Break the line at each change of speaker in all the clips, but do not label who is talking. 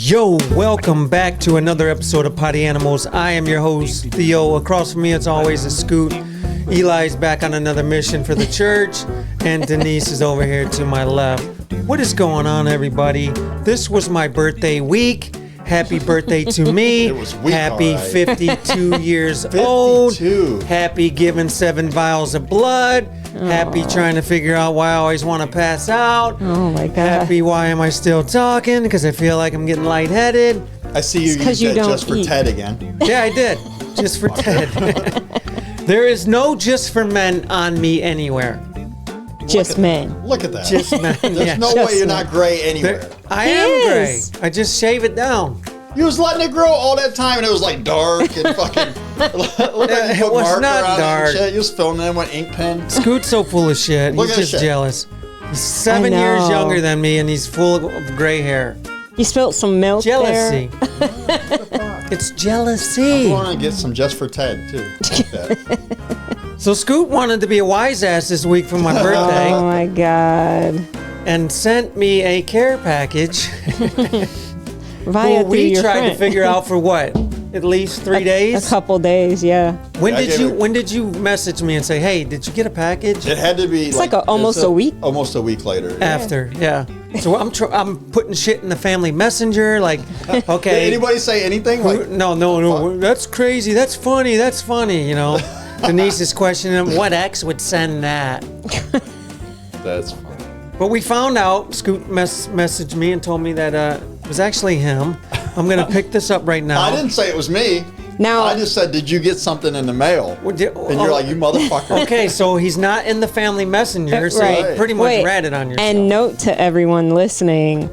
Yo, welcome back to another episode of Poddy Animals. I am your host, Theo. Across from me, as always, is Scoot. Eli's back on another mission for the church, and Denise is over here to my left. What is going on, everybody? This was my birthday week. Happy birthday to me.
It was weak,
Happy
all right.
52 years old.
52.
Happy giving 7 vials of blood. Happy trying to figure out why I always want to pass out.
Oh my God.
Happy why am I still talking? Because I feel like I'm getting lightheaded.
I see you use
you
that
don't
just for
eat.
Ted again.
Yeah, I did. Just for Ted. There is no just for men on me anywhere.
Just men.
Look at that.
Just men.
There's
yeah.
no way you're not gray anywhere.
I
He
am
is.
gray. I just shave it down.
You was letting it grow all that time, and it was like dark and fucking. Look like you
It
put
was
marker
not
on it
dark.
and shit. You was filming them with ink pen.
Scoot's so full of shit.
Look
He's
at
just
this shit.
jealous. He's 7
I
years
know.
younger than me, and he's full of gray hair.
You spilled some milk
Jealousy.
there.
It's jealousy.
I want to get some just for Ted too. Like that.
So Scoot wanted to be a wise ass this week for my birthday
Oh my God.
and sent me a care package.
Via through
we
your
tried
friend.
to figure out for what? At least 3
A
days?
couple days, yeah.
When
Yeah, I
did
gave
you
it-
when did you message me and say, "Hey, did you get a package?"
It had to be.
It's like almost a week.
Almost a week later.
After, yeah. So I'm putting shit in the family messenger, like,
Did
okay.
anybody say anything? Like,
No. That's crazy. That's funny. That's funny. You know, Denise is questioning him. What ex would send that?
that's funny.
But we found out. Scoot messaged me and told me that it was actually him. I'm gonna pick this up right now.
I didn't say it was me.
Now,
I just said, did you get something in the mail? And you're like, you motherfucker.
Okay, so he's not in the family messenger, so
Right.
you pretty much
Wait,
ratted on yourself.
and note to everyone listening,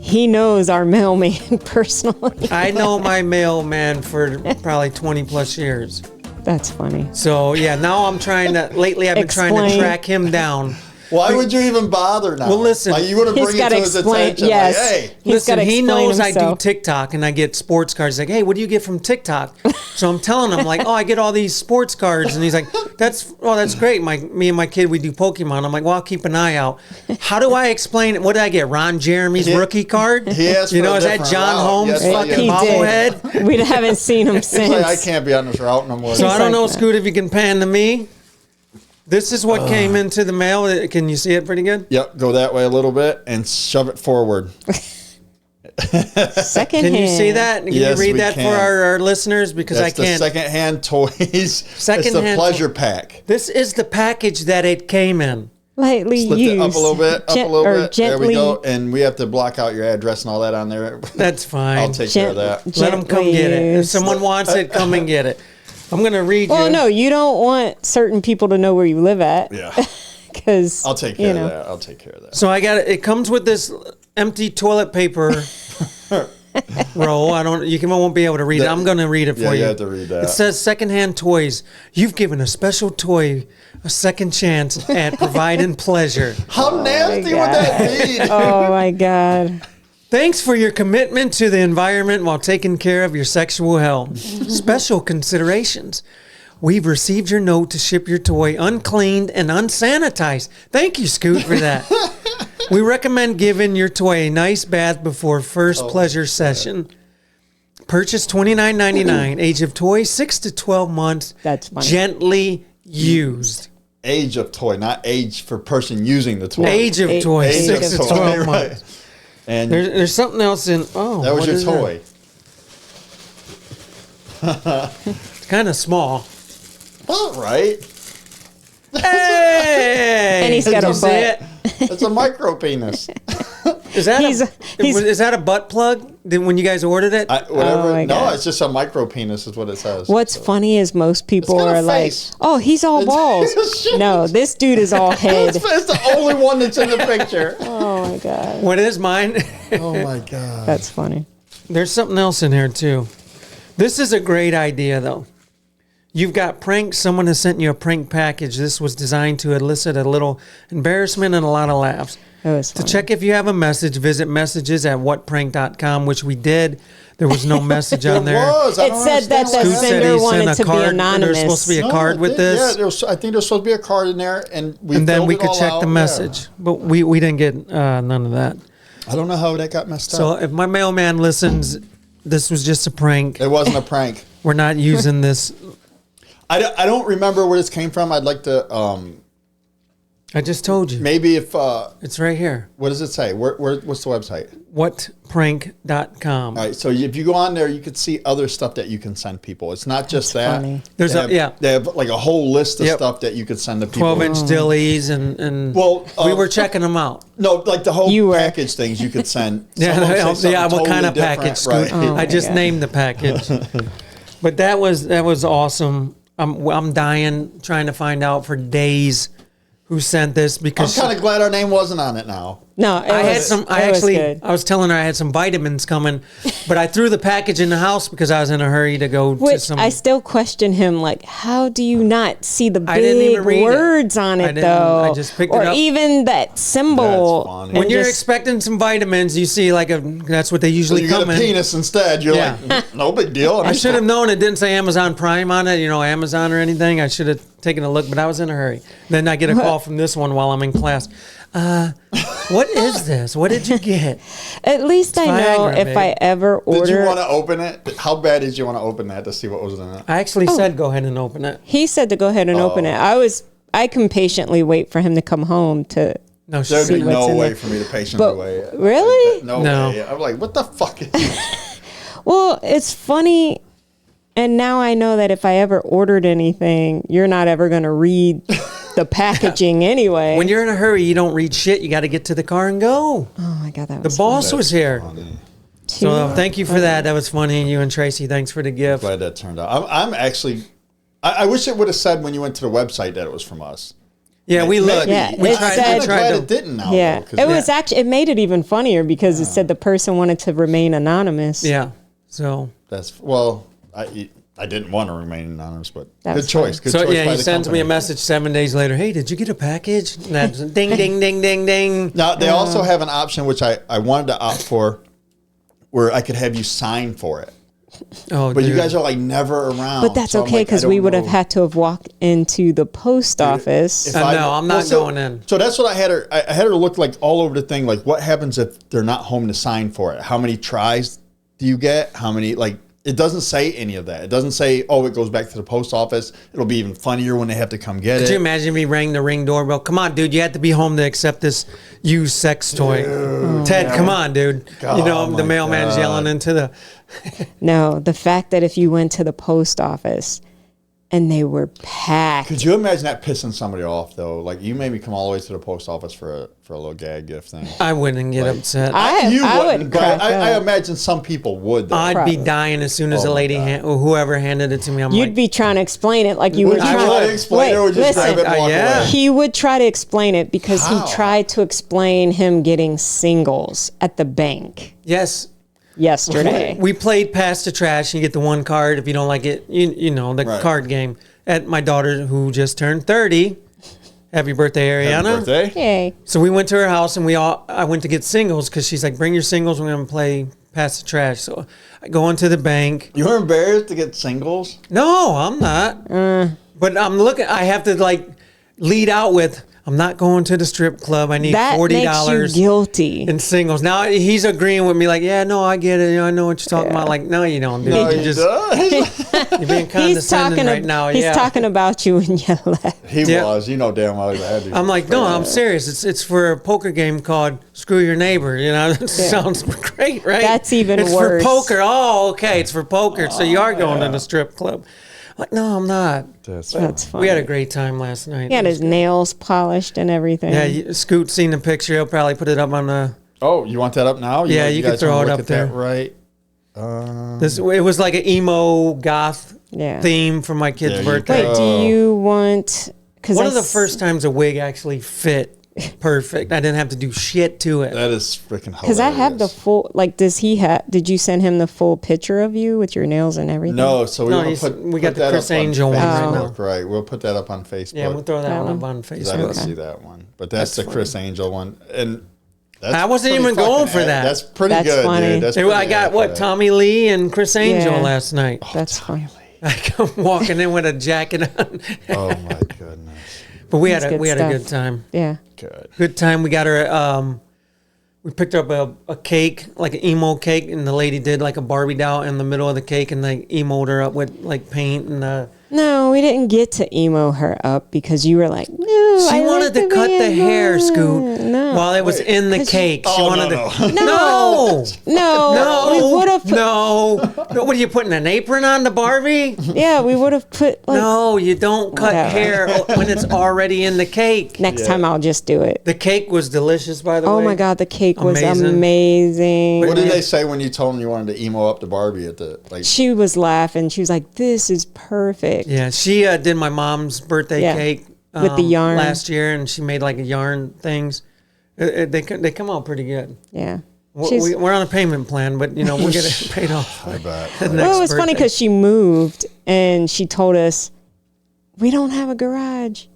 he knows our mailman personally.
I know my mailman for probably 20 plus years.
That's funny.
So yeah, now I'm trying to. Lately, I've been trying to
Explain.
track him down.
Why would you even bother now?
Well, listen,
Like, you want to
He's
bring it
gotta
to his
explain-
attention.
yes.
Like, hey,
He's
Listen,
gotta
he
explain
knows I do
himself.
TikTok and I get sports cards. He's like, hey, what do you get from TikTok? So I'm telling him, like, oh, I get all these sports cards. And he's like, that's great. Me and my kid, we do Pokemon. I'm like, well, I'll keep an eye out. How do I explain it? What did I get? Ron Jeremy's rookie card?
he asked
You
for
know,
a
is that
different
John
route.
Holmes
Yes,
fucking
he did.
bobblehead?
We haven't seen him
He's
since.
like, I can't be on this route no more.
So I don't
like
know,
that.
Scoot, if you can pan to me. This is what came into the mail. Can you see it pretty good?
Yep, go that way a little bit and shove it forward.
Second
Can you
hand.
see that? Can
Yes,
you read
we
that
can.
for our listeners? Because
That's
I can't.
the secondhand toys. It's the
Secondhand
pleasure pack.
This is the package that it came in.
Lightly
Lift
used.
it up a little bit, There
Gently,
we go. And we have to block out your address and all that on there.
That's fine.
I'll take care of that.
Let them come
gently
get it. If
used.
someone wants it, come and get it. I'm going to read
Well,
you.
no, you don't want certain people to know where you live at.
Yeah,
Because
I'll take care of that. I'll take care of that.
So I got it. It comes with this empty toilet paper roll. You won't be able to read it. I'm going to read it for
Yeah,
you.
you have to read that.
It says secondhand toys. You've given a special toy a second chance at providing pleasure.
How nasty would that be?
Oh my God.
Thanks for your commitment to the environment while taking care of your sexual health. Special considerations. We've received your note to ship your toy uncleaned and unsanitized. Thank you, Scoot, for that. We recommend giving your toy a nice bath before first pleasure session. Purchase $29.99. Age of toy 6 to 12 months.
That's funny.
Gently used.
Age of toy, not age for person using the toy.
Age of
Age-
toy
age
6
of
to
toy,
12
right.
months.
And
There's something else in. Oh,
that was
what
your
is
toy.
It's kind of small.
All right.
Hey!
And he's got
Did
a
you see
butt.
it?
It's a micro penis.
Is that
He's-
is that a butt plug? Then when you guys ordered it?
Whatever.
Oh my
No,
God.
it's just a micro penis is what it says.
What's funny is most people
got a
are like,
face.
oh, he's all balls.
Shit.
No, this dude is all head.
It's the only one that's in the picture.
Oh my God.
What is mine?
Oh my God.
That's funny.
There's something else in here too. This is a great idea though. You've got pranks. Someone has sent you a prank package. This was designed to elicit a little embarrassment and a lot of laughs.
It was
To
funny.
check if you have a message, visit messages@whatprank.com, which we did. There was no message on there.
was. I
It
don't
said that
understand
the
why
Scoot said
sender
he sent
wanted
a
to be
card.
anonymous.
There's supposed to be a
No,
card with this.
Yeah, I think there's supposed to be a card in there, and we
And then
filled
we
it
could
all
check
out.
the
Yeah.
message. But we didn't get none of that.
I don't know how that got messed
So
up.
if my mailman listens, this was just a prank.
It wasn't a prank.
We're not using this.
I don't remember where this came from. I'd like to
I just told you.
maybe if
It's right here.
what does it say? What's the website?
Whatprank.com.
All right, so if you go on there, you could see other stuff that you can send people. It's not just that.
funny.
There's
they have, they have like a whole list of
Yep.
stuff that you could send to people.
12-inch dillies and
Well,
we were checking them out.
No, like the whole
You were.
package things you could send.
Yeah,
Some of them say something
what kind of
totally
package?
different,
Scoot?
right?
Oh
I
my
just
God.
named the package. But that was awesome. I'm dying trying to find out for days who sent this
I'm
because
kind of glad our name wasn't on it now.
No,
I was telling her I had some vitamins coming, but I threw the package in the house because I was in a hurry to go to
Which
some.
I still question him, like, how do you not see the
I didn't
big
even read it.
words on
I
it,
didn't.
though?
I just picked it
or
up.
even that symbol.
That's funny.
and
when you're
just-
expecting some vitamins, you see that's what they
So
usually
you got
come
a
in.
penis instead. You're
Yeah.
like, no big deal.
I should have known it didn't say Amazon Prime on it, Amazon or anything. I should have taken a look, but I was in a hurry. Then I get a call from this one while I'm in class. What is this? What did you get?
At least I know
Viagra,
if
babe.
I ever
Did you
order.
want to open it? How bad did you want to open that to see what was in it?
I actually said go ahead and open it.
He said to go ahead and open it. I can patiently wait for him to come home to.
No,
There'd
she
be
what's
no
in
way
there.
for me to patiently
But
wait.
really?
No
No.
way. I'm like, what the fuck is this?
Well, it's funny, and now I know that if I ever ordered anything, you're not ever going to read the packaging anyway.
When you're in a hurry, you don't read shit. You got to get to the car and go.
Oh my God, that
The
was
boss was here.
Funny.
So thank you for that. That was funny. You and Tracy, thanks for the gift.
Glad that turned out. I'm actually. I wish it would have said when you went to the website that it was from us.
Yeah, we looked.
Yeah,
we
it
tried,
said-
we
I'm
tried
glad
to.
it didn't now.
Yeah,
though, 'cause
it was actually. It made it even funnier because it said the person wanted to remain anonymous.
Yeah. So
That's well. I didn't want to remain anonymous, but
That's
good choice. Good
So
choice
yeah,
by
he
the
sends me a
company.
message 7 days later. Hey, did you get a package? And that's ding, ding, ding, ding, ding.
Now they also have an option which I wanted to opt for, where I could have you sign for it.
Oh,
But you
dude.
guys are like never around.
But that's
so I'm
okay
like, I
because
don't
we would have
know.
had to have walked into the post office.
If
No, I'm not going in.
So that's what I had her. I had her look like all over the thing. Like, what happens if they're not home to sign for it? How many tries do you get? How many? Like, it doesn't say any of that. It doesn't say, oh, it goes back to the post office. It'll be even funnier when they have to come get
Could
it.
you imagine if he rang the Ring doorbell? Come on, dude. You have to be home to accept this used sex toy. Ted, come on, dude.
Oh,
the
my
mailman's
God.
yelling into the.
No, the fact that if you went to the post office and they were packed.
Could you imagine that pissing somebody off though? Like, you made me come all the way to the post office for a little gag gift thing.
I wouldn't get upset.
You
I would
wouldn't, but
crack
I
up.
imagine some people would. Though.
I'd be
Probably.
dying as soon as
Oh
the
my
lady,
God.
or whoever handed it to me. I'm
You'd
like,
be trying to explain it like you were
Would you
trying
try
to
to explain it or just grab it and walk
yeah.
away?
He would try to explain it because
How?
he tried to explain him getting singles at the bank
yes.
yesterday.
We played Pass the Trash. You get the one card. If you don't like it, you know, the
Right.
card game. At my daughter, who just turned 30. Happy birthday, Ariana.
Happy birthday.
Yay.
So we went to her house and I went to get singles because she's like, bring your singles. We're going to play Pass the Trash. So I go into the bank.
You were embarrassed to get singles?
No, I'm not. But I'm looking, I have to like lead out with, I'm not going to the strip club. I need
That
$40
makes you guilty.
in singles. Now he's agreeing with me like, yeah, no, I get it. I know what you're talking about. Like, no, you don't, dude.
No,
you
he
just,
does.
you're being
He's
condescending
talking.
right now.
He's
yeah.
talking about you when you left.
He
Yeah.
was. You know damn well he had to.
I'm like, no, I'm serious. It's for a poker game called Screw Your Neighbor. You know, that sounds great, right?
That's even
it's
worse.
for poker. Oh, okay. It's for poker. So you are going to the strip club. I'm like, no, I'm not.
That's funny.
We had a great time last night.
He had his nails polished and everything.
Scoot seen the picture. He'll probably put it up on the.
Oh, you want that up now?
Yeah, you can
guys
throw
wanna
it
look
up
at that,
there.
right?
It was like an emo goth
Yeah.
theme for my kid's
There you
birthday.
Wait, do you want? Because
One of the first times a wig actually fit perfect. I didn't have to do shit to it.
That is freaking hilarious.
Because I have the full. Like, does he have? Did you send him the full picture of you with your nails and everything?
No, so we
No,
want
he's-
to put.
we got
put
the
that
Chris
up on
Angel one
right
Facebook, right? We'll put that up on Facebook.
Yeah, we'll throw that
That
one up
one?
on
'Cause I didn't
Facebook.
see that one, but that's the Chris Angel one, and that's
I wasn't
pretty
even going
fucking
for that.
That's pretty
That's
good,
funny.
dude. That's
I
pretty
got what
accurate.
Tommy Lee and Chris Angel
Yeah.
last night.
That's fine.
I come walking in with a jacket on,
Oh my goodness,
but we
That's
had a
good
we had a
stuff.
good time.
Yeah.
good.
Good time. We got her we picked up a cake, like an emo cake, and the lady did like a Barbie doll in the middle of the cake and like emoed her up with like paint and
No, we didn't get to emo her up because you were like, no.
she
I
wanted
like
to cut the hair,
blonde.
Scoot,
No.
while it was in the cake. She wanted to.
No. We would have put,
No. What are you putting, an apron on the Barbie?
Yeah, we would have put like
No, you don't cut
Whatever.
hair when it's already in the cake.
next time I'll just do it.
The cake was delicious, by the way.
Oh my God, the cake was
Amazing.
amazing.
What did they say when you told them you wanted to emo up the Barbie at the like?
She was laughing. She was like, this is perfect.
Yeah, she did my mom's birthday
Yeah.
cake
With the yarn.
last year, and she made like a yarn things. They come out pretty good.
Yeah. She's-
We're on a payment plan, but you know we'll get it paid off.
I bet.
Well, it was funny because she moved and she told us, we don't have a garage.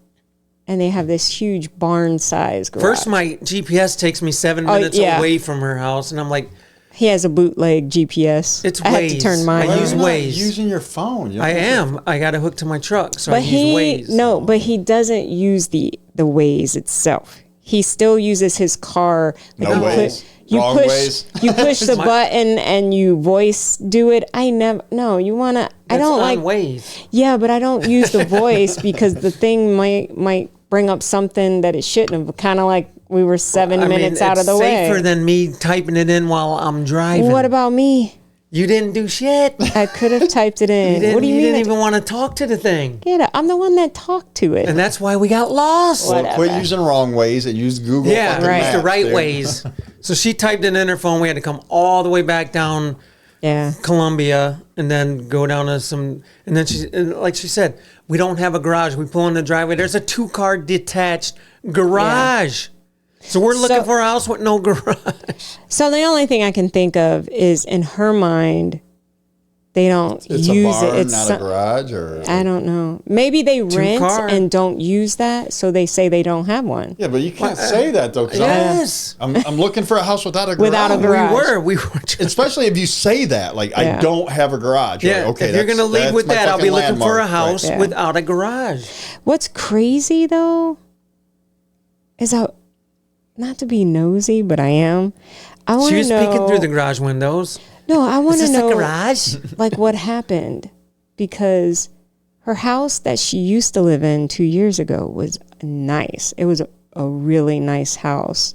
And they have this huge barn size garage.
First, my GPS takes me 7 minutes
yeah.
away from her house, and I'm like,
He has a bootleg GPS.
It's
I had to
Waze.
turn mine
I use
on.
Waze.
Using your phone. You
I
don't
am. I got it hooked to my truck, so I
But
use Waze.
but he doesn't use the Waze itself. He still uses his car.
No Waze.
You
Wrong
push,
Waze.
you push the button and you voice do it. You want to, I
It's
don't
on
like,
Waze.
yeah, but I don't use the voice because the thing might bring up something that it shouldn't have. Kind of like we were 7 minutes out of the way.
It's safer than me typing it in while I'm driving.
What about me?
You didn't do shit.
I could have typed it in.
You
What do you mean?
didn't even want to talk to the thing.
Get it. I'm the one that talked to it.
And that's why we got lost.
Well, quit using wrong ways and use Google.
Yeah,
fucking
right.
it's the
Maps,
right
dude.
ways. So she typed it in her phone. We had to come all the way back down
Yeah.
Columbia and then go down to some. And then like she said, we don't have a garage. We pull in the driveway. There's a 2-car detached garage. So we're looking for a house with no garage.
So the only thing I can think of is in her mind, they don't
It's
use
a barn,
it. It's
not a garage, or
I don't know. Maybe they rent
car.
and don't use that, so they say they don't have one.
yeah, but you can't say that though. 'Cause
Yes.
I'm looking for a house without a garage.
Without a garage.
We were.
Especially if you say that, like
Yeah.
I don't have a garage. You're
Yeah,
like, okay,
if you're going to lead
that's
with
my
that, I'll be
fucking
looking for a
landmark.
house
Right. Yeah.
without a garage.
What's crazy though is not to be nosy, but I am. I want
She
to
was
know.
peeking through the garage windows.
No, I want
Is
to
this
know
a garage?
like what happened because her house that she used to live in 2 years ago was nice. It was a really nice house,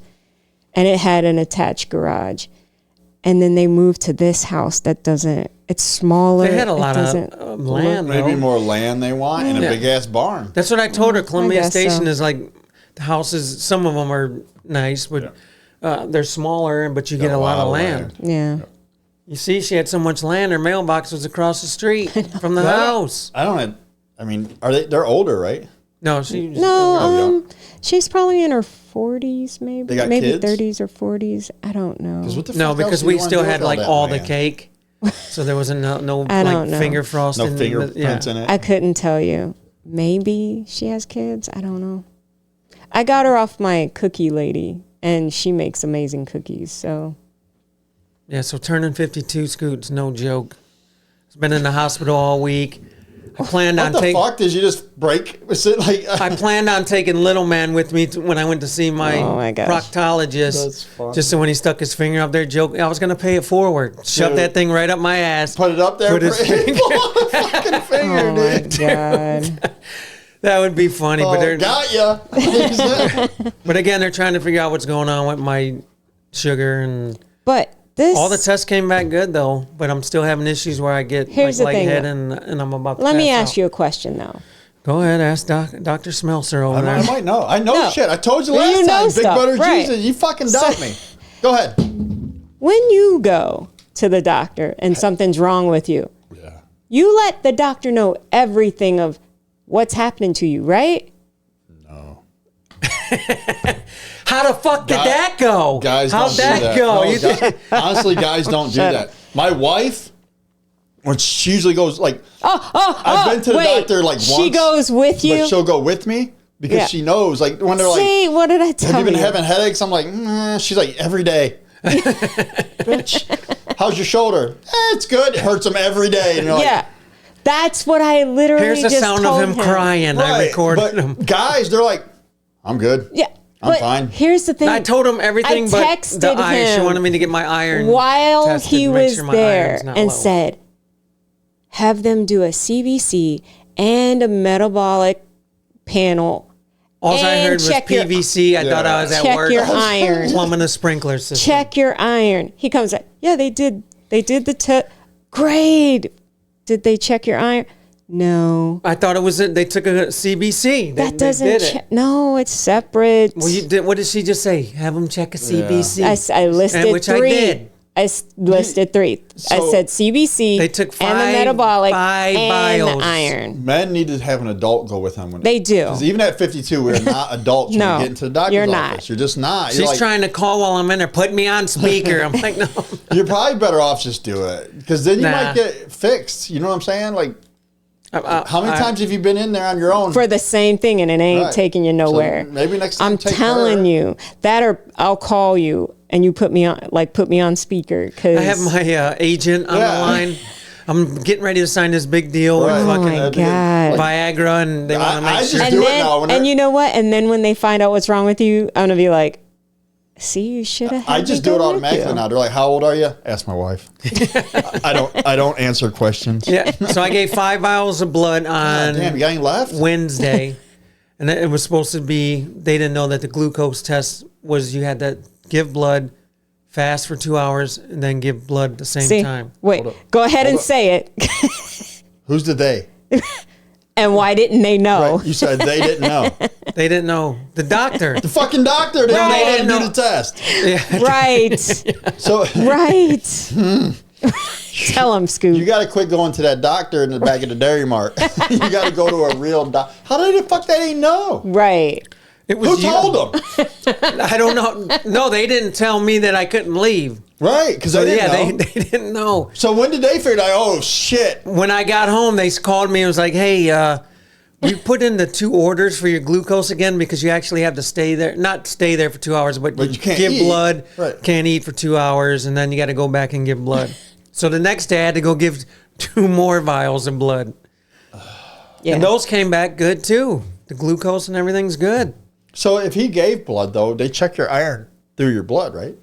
and it had an attached garage. And then they moved to this house that doesn't. It's smaller.
They had a
It
lot
doesn't
of land.
Maybe
though.
more land they want and a
Yeah.
big ass barn.
That's what I told her. Columbia
guess
Station
so.
is like the houses. Some of them are nice, but they're smaller. But you get a lot of land.
Yeah.
You see, she had so much land. Her mailbox was across the street from the house.
I don't have, I mean, are they? They're older, right?
No, she.
No, she's probably in her 40s, maybe.
They got
maybe
kids?
30s or 40s. I don't know.
What the
No,
fuck
because
else do
we
you wanna
still
do
had
with
like
that
all the
land?
cake, so there wasn't no
I
like
don't know.
finger frosting.
No fingerprints in it.
I couldn't tell you. Maybe she has kids. I don't know. I got her off my cookie lady, and she makes amazing cookies. So
Yeah, so turning 52, Scoot's no joke. It's been in the hospital all week. I planned
What
on
the
taking.
fuck did you just break? Was it like?
I planned on taking little man with me when I went to see
Oh my gosh.
proctologist.
That's funny.
Just so when he stuck his finger up there, I was going to pay it forward. Shove
Dude.
that thing right up my ass.
Put it up there.
Put his finger.
fucking finger,
oh my
dude.
god.
That would be funny.
Oh,
but they're,
got ya.
but again, they're trying to figure out what's going on with my sugar and
But this
all the tests came back good though. But I'm still having issues where I get
Here's
like
the thing,
lightheaded and I'm about to
Let me
pass
ask
out.
you a question though.
Go ahead, ask Dr. Smeltzer over there.
I might know. I know
No.
shit. I told you
You
last
know
time, Big
stuff,
Brother
right.
Jesus. You fucking doubt me. Go ahead.
When you go to the doctor and something's wrong with you,
Yeah.
you let the doctor know everything of what's happening to you, right?
No.
How the fuck did that go?
Guys
How'd
don't
that
do that.
go?
No,
You think-
honestly, guys don't do
Shut
that. My wife, when she usually goes like, I've been to the
wait,
doctor like once.
She goes with you.
But she'll go with me because
Yeah.
she knows. Like when they're like,
See, what did I tell
have you
you?
been having headaches? I'm like, she's like, every day. Bitch, how's your shoulder? It's good. It hurts them every day. And you're like,
Yeah. That's what I literally
Here's the
just
sound
told
of him crying. I
right.
recorded
But
him.
guys, they're like, I'm good.
Yeah.
I'm fine.
Here's the thing.
I told him everything but the iron. She wanted me to get my iron
while
tested
he
to make
was
sure my
there
iron's not
and
low.
said, have them do a CBC and a metabolic panel.
All I heard was PVC. I thought I was at
check
work.
your iron.
Plumbing a sprinkler system.
Check your iron. He comes like, yeah, they did the test. Great. Did they check your iron? No.
I thought it was they took a CBC.
That doesn't. No, it's separate.
Well, you did. What did she just say? Have them check a CBC.
I listed
which
3.
I did.
I listed 3. I said CBC.
They took
and the metabolic
5
and
vials.
the iron.
Men need to have an adult go with them.
They do.
Because even at 52, we're not adults when we get into the doctor's
you're
office.
not.
You're just not.
She's trying to call while I'm in there. Put me on speaker. I'm like, no.
You're probably better off just do it. Because then you might get fixed. You know what I'm saying? Like, how many times have you been in there on your own?
For the same thing, and it ain't taking you nowhere.
So maybe next time
I'm telling you that, or I'll call you and you put me on speaker. Cause
I have my agent on the line. I'm getting ready to sign this big deal with
oh
fucking
my God.
Viagra, and they want to make sure.
And then, and you know what? And then when they find out what's wrong with you, I'm gonna be like, see, you should have.
I just do it automatically now. They're like, "How old are you?" Ask my wife. I don't answer questions.
Yeah. So I gave 5 vials of blood on
Damn, you got any left?
Wednesday, and it was supposed to be. They didn't know that the glucose test was you had to give blood, fast for 2 hours, and then give blood at the same time.
Wait, go ahead and say it.
Who's the they?
And why didn't they know?
Right. You said they didn't know.
They didn't know. The doctor.
The fucking doctor didn't know how to do the test.
Yeah.
Right.
So
Tell him, Scoot.
you got to quit going to that doctor in the back of the Dairy Mart. You got to go to a real doctor. How did the fuck they didn't know?
Right.
It was
Who told them?
I don't know. No, they didn't tell me that I couldn't leave.
Right, because
So
they didn't know.
they didn't know.
So when did they figure out, oh, shit.
When I got home, they called me and was like, hey, we put in the 2 orders for your glucose again because you actually have to stay there. Not stay there for 2 hours, but you
can't
give
eat.
blood.
Right.
Can't eat for 2 hours, and then you got to go back and give blood. So the next day, I had to go give 2 more vials of blood.
Yeah.
And those came back good, too. The glucose and everything's good.
So if he gave blood, though, they check your iron through your blood, right?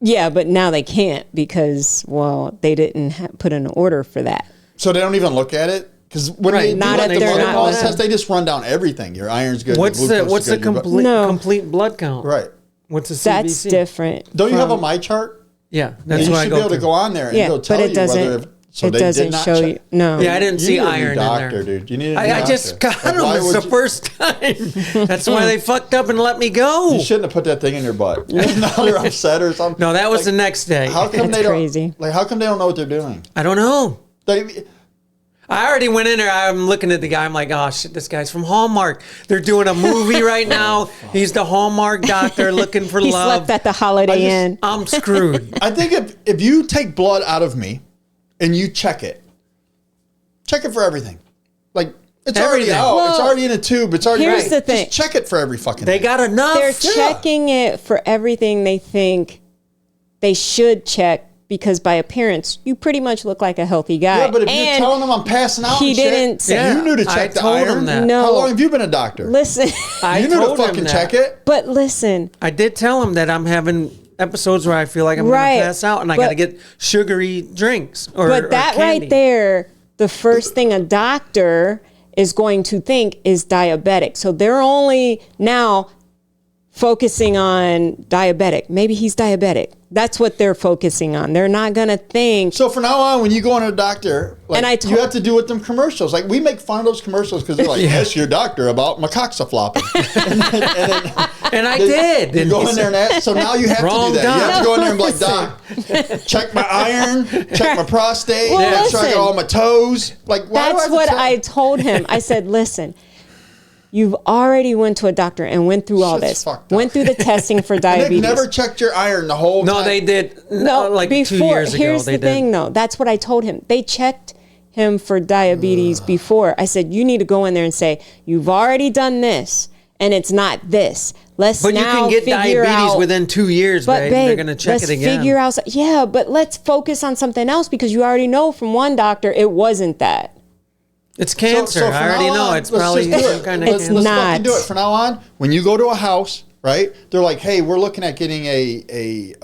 Yeah, but now they can't because, well, they didn't put an order for that.
So they don't even look at it? Because when they do
Not
like
if
the
they're
blood
not
quality
allowed.
test, they just run down everything. Your iron's good.
What's
your glucose
the
is good,
complete blood count?
Right.
What's the CBC?
That's different.
Don't you have a My Chart?
Yeah,
And
that's
you
what I
should
go
be able
through.
to go on there and
Yeah,
it'll tell
but it
you
doesn't.
whether... So
it
they
doesn't
did not
show
check.
you. No.
Yeah, I didn't
You
see
need a new
iron
doctor,
in there.
dude. You need a new
I just
doctor.
got
Like,
them.
why
It's
would
the
you-
first time. That's why they fucked up and let me go.
You shouldn't have put that thing in your butt. Now they're upset or something.
No, that was the next day.
How come
That's
they don't?
crazy.
Like, how come they don't know what they're doing?
I don't know.
They,
I already went in there. I'm looking at the guy. I'm like, oh, shit, this guy's from Hallmark. They're doing a movie right now. He's the Hallmark doctor looking for
He
love.
slept at the Holiday Inn.
I'm screwed.
I think if you take blood out of me and you check it for everything. Like, it's already
Everything.
out. It's
Well,
already in a tube. It's already
here's
right.
the thing.
Just check it for every fucking
They
thing.
got enough.
They're checking it for everything they think they should check because by appearance, you pretty much look like a healthy guy.
Yeah, but if you're
And
telling them I'm passing out
he
and shit,
didn't say-
Yeah,
you knew to check
I
the
told
iron.
him that.
No.
How long have you been a doctor?
Listen,
I
you knew
told
to
him
fucking
that.
check it.
but listen.
I did tell him that I'm having episodes where I feel like I'm
Right,
going to pass out and I
but-
got to get sugary drinks or
But that
or candy.
right there, the first thing a doctor is going to think is diabetic. So they're only now focusing on diabetic. Maybe he's diabetic. That's what they're focusing on. They're not going to think.
So from now on, when you go into a doctor, like,
And I
you have to do with them commercials. Like, we make fun of those commercials because they're like, "Yes, your doctor about my cocksa-flopping."
And I did.
You
And
go
he
in
said-
there and ask, so now you have
Wrong
to do that. You have to go in there and be like,
Listen.
"Doc, check my iron, check my prostate,
Well,
make sure I got
listen.
all my toes." Like, why do
That's
have to
what
tell-
I told him. I said, listen, you've already went to a doctor and went through all
Shit's
this.
fucked up.
Went through the testing for
Nick
diabetes.
never checked your iron the whole time.
No, they did.
No,
like
before,
2 years ago.
here's
They
the thing,
did.
though. That's what I told him. They checked him for diabetes before. I said, you need to go in there and say, you've already done this, and it's not this. Let's
But you
now
can get
figure
diabetes
out,
within 2 years,
but
babe.
babe,
They're going to check
let's
it again.
figure out. Yeah, but let's focus on something else because you already know from one doctor it wasn't that.
It's cancer.
from
I already
now
know.
on,
It's
let's
probably
just do
some
it.
kind of
It's
cancer.
Let's
not.
fucking do it. From now on, when you go to a house right? They're like, hey, we're looking at getting a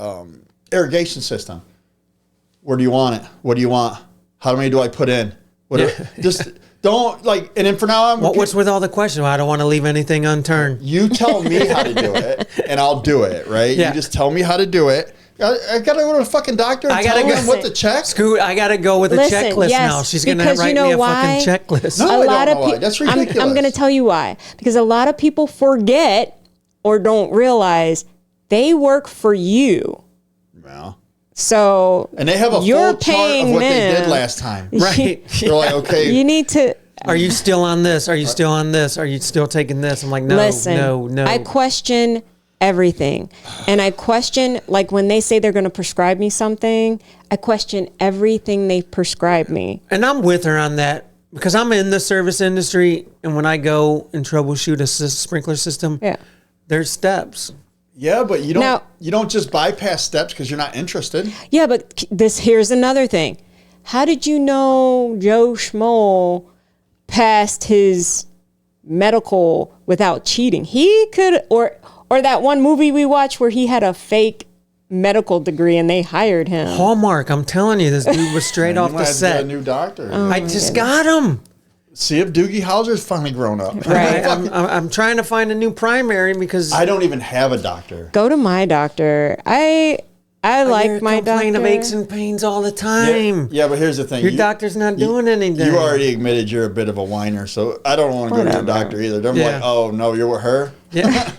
irrigation system. Where do you want it? What do you want? How many do I put in? Just don't like. And then for now,
what's with all the questions? Well, I don't want to leave anything unturned.
You tell me how to do it, and I'll do it. Right? Yeah. You just tell me how to do it. I gotta go to the fucking doctor and tell him what to check.
Scoot, I gotta go with a checklist now. She's gonna write me a fucking checklist.
No, I don't know why. That's ridiculous.
I'm gonna tell you why. Because a lot of people forget or don't realize they work for you.
Well.
So
and they have a full chart of what they did last time.
Right.
They're like, okay.
You need to.
Are you still on this? Are you still on this? Are you still taking this? I'm like, no,
listen,
no.
I question everything. And I question, like when they say they're going to prescribe me something, I question everything they prescribe me.
And I'm with her on that because I'm in the service industry. And when I go and troubleshoot a sprinkler system, there's steps.
Yeah, but you don't just bypass steps because you're not interested.
Yeah, but here's another thing. How did you know Joe Schmo passed his medical without cheating? He could, or that one movie we watched where he had a fake medical degree and they hired him.
Hallmark, I'm telling you, this dude was straight off the set.
Get a new doctor.
I just got him.
See if Doogie Howser's finally grown up.
Right.
I'm trying to find a new primary because
I don't even have a doctor.
Go to my doctor. I like my doctor.
Complain of aches and pains all the time.
Yeah, but here's the thing.
Your doctor's not doing anything.
You already admitted you're a bit of a whiner, so I don't want to go to your doctor either. They're like, oh, no, you're with her?
Yeah.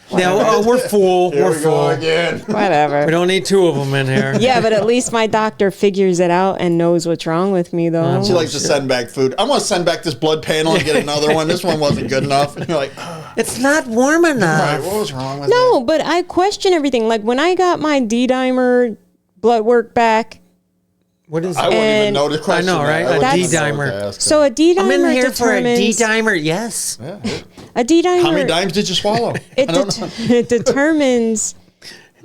Yeah, we're full.
Here
we're
we
full
go again.
Whatever.
We don't need two of them in here.
Yeah, but at least my doctor figures it out and knows what's wrong with me, though.
She likes to send back food. I'm going to send back this blood panel and get another one. This one wasn't good enough. And you're like,
it's not warm enough.
Right, what was wrong with
it? But I question everything. Like when I got my D-dimer blood work back.
What is I wouldn't even know the question.
I know, right? A D-dimer.
So a D-dimer
I'm in here for a
determines...
D-dimer, yes.
Yeah.
A D-dimer...
How many dimes did you swallow?
It determines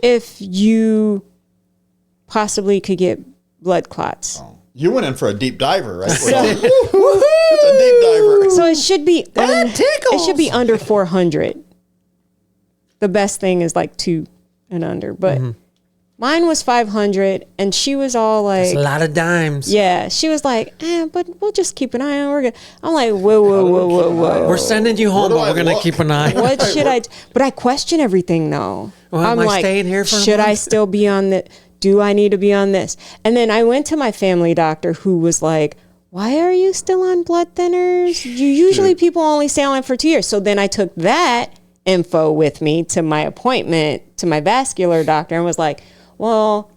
if you possibly could get blood clots.
Oh. You went in for a deep diver, right? It's a deep diver.
So it should be... it should be under 400. The best thing is like 2 and under, but... Mm-hmm. Mine was 500, and she was all like...
That's a lot of dimes.
Yeah. She was like, but we'll just keep an eye on it. We're good. I'm like, whoa.
We're sending you home, but we're going to keep an eye.
What should I... But I question everything, though.
Well,
I'm
am I
like,
staying here for
should I still be on the... Do I need to be on this? And then I went to my family doctor who was like, why are you still on blood thinners? Usually people only stay on it for 2 years. So then I took that info with me to my appointment to my vascular doctor and was like... Well,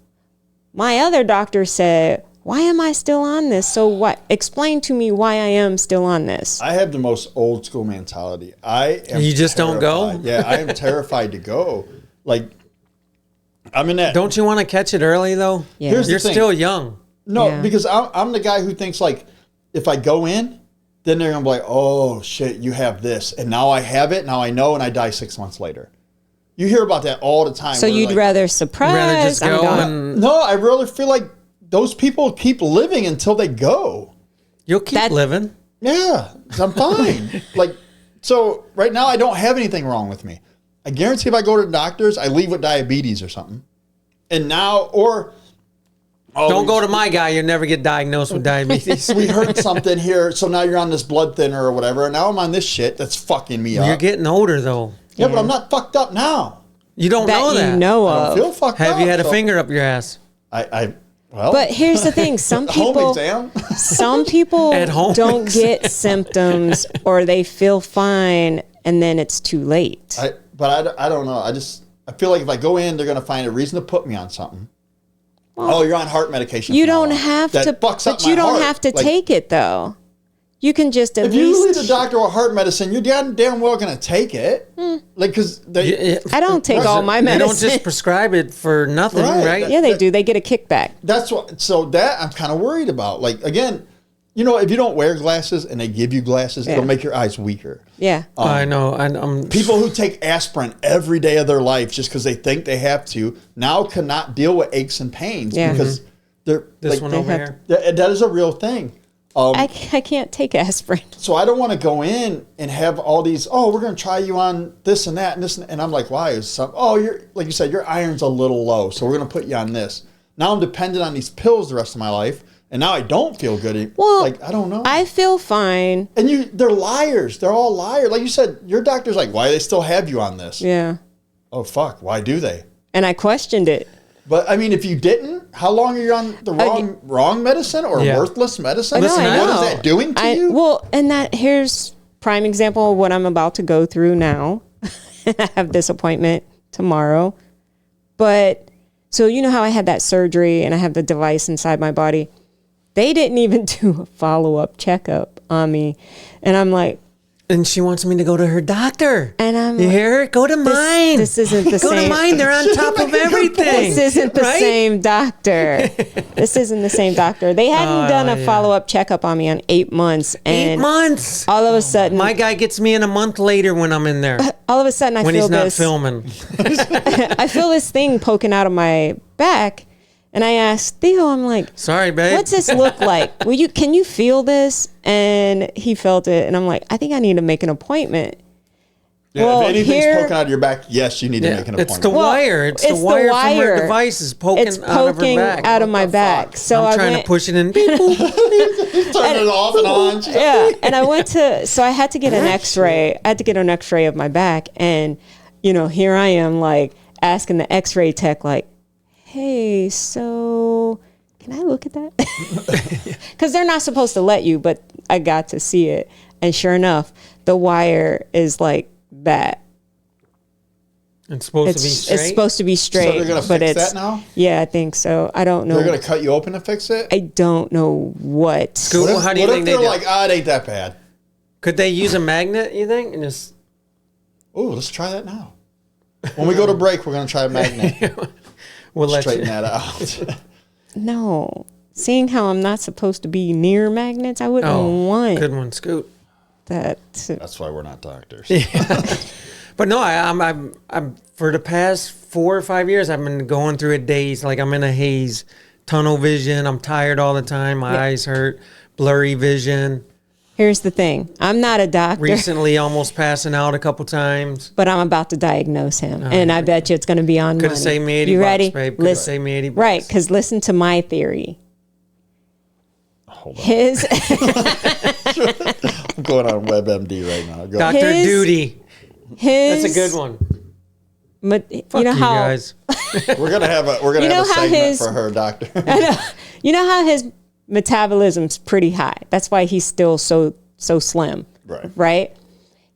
my other doctor said, why am I still on this? So what? Explain to me why I am still on this.
I have the most old school mentality.
You just don't go?
Yeah, I am terrified to go. Like, I'm in that.
Don't you want to catch it early, though?
Yeah.
You're still young.
No, because I'm the guy who thinks, like, if I go in, then they're going to be like, oh, shit, you have this. And now I have it. Now I know, and I die 6 months later. You hear about that all the time.
So you'd rather surprise?
You'd rather just go and...
No, I really feel like those people keep living until they go.
You'll keep living.
Yeah, I'm fine. Like, so right now I don't have anything wrong with me. I guarantee if I go to the doctors, I leave with diabetes or something. And now, or...
Don't go to my guy. You'll never get diagnosed with diabetes.
We heard something here, so now you're on this blood thinner or whatever, and now I'm on this shit that's fucking me up.
You're getting older, though.
Yeah, but I'm not fucked up now.
You don't know that.
You know
I don't feel fucked up.
Have you had a finger up your ass?
Well.
But here's the thing: some people, don't get symptoms, or they feel fine, and then it's too late.
But I don't know. I feel like if I go in, they're going to find a reason to put me on something. Well, you're on heart medication.
You don't have to, but you don't have to take it though. You can just at least...
If you leave the doctor with heart medicine, you're damn well going to take it. Like, because
I don't take all my medicine.
They don't just prescribe it for nothing, right?
Yeah, they do. They get a kickback.
That's what. So that I'm kind of worried about. Like, again, you know, if you don't wear glasses and they give you glasses, it'll make your eyes weaker.
Yeah.
I know.
People who take aspirin every day of their life just because they think they have to now cannot deal with aches and pains because they're
this one over here.
That is a real thing.
I can't take aspirin.
So I don't want to go in and have all these, we're going to try you on this and that and this. And I'm like, why? You're, like you said, your iron's a little low. So we're going to put you on this. Now I'm dependent on these pills the rest of my life. And now I don't feel good.
Well,
like, I don't know.
I feel fine.
And they're liars. They're all liars. Like you said, your doctor's like, why do they still have you on this?
Yeah.
Oh, fuck. Why do they?
And I questioned it.
But, I mean, if you didn't, how long are you on the wrong medicine or worthless medicine?
What is
that doing to you?
Well, and here's prime example of what I'm about to go through now. I have this appointment tomorrow. But, so you know how I had that surgery and I have the device inside my body? They didn't even do a follow-up checkup on me. And I'm like...
And she wants me to go to her doctor.
And I'm
you hear her? Go to mine.
This isn't the same.
Go to mine. They're on top of everything.
This isn't the same doctor. This isn't the same doctor. They hadn't done a follow-up checkup on me in 8 months. And
8 months.
All of a sudden...
My guy gets me in a month later when I'm in there.
All of a sudden I feel this...
When he's not filming.
I feel this thing poking out of my back. And I asked Theo, I'm like,
sorry, babe.
What's this look like? Can you feel this? And he felt it. And I'm like, I think I need to make an appointment.
Yeah, well, if anything's poking out of your back, yes, you need to make an appointment.
It's the wire. It's the wire from her device is poking out of her back.
Out of my back. So
I'm trying to push it in.
Turn it off and on.
Yeah. And I had to get an x-ray. I had to get an x-ray of my back. And, here I am like asking the x-ray tech like, hey, so can I look at that? Because they're not supposed to let you, but I got to see it. And sure enough, the wire is like that.
It's supposed to be straight?
It's supposed to be straight.
So they're going to fix that now?
Yeah, I think so. I don't know.
They're going to cut you open to fix it?
I don't know what.
Scoot, how do you think
they're like, it ain't that bad?
Could they use a magnet, you think? And just...
Oh, let's try that now. When we go to break, we're going to try a magnet.
We'll
straighten that out.
No. Seeing how I'm not supposed to be near magnets, I wouldn't want
good one, Scoot.
that.
That's why we're not doctors.
Yeah. But no, I'm for the past 4 or 5 years, I've been going through a daze. Like I'm in a haze, tunnel vision. I'm tired all the time. My eyes hurt, blurry vision.
Here's the thing. I'm not a doctor.
Recently, almost passing out a couple times.
But I'm about to diagnose him. And I bet you it's going to be on
money. Could have saved me 80
you
bucks,
ready?
babe. Could have saved me 80 bucks.
Right, because listen to my theory.
Hold on.
His
I'm going on WebMD right now. Go
Dr. Duty.
His,
that's a good one.
Fuck you how
guys.
We're gonna have a segment for her, doctor.
You know how his metabolism's pretty high. That's why he's still so slim. Right?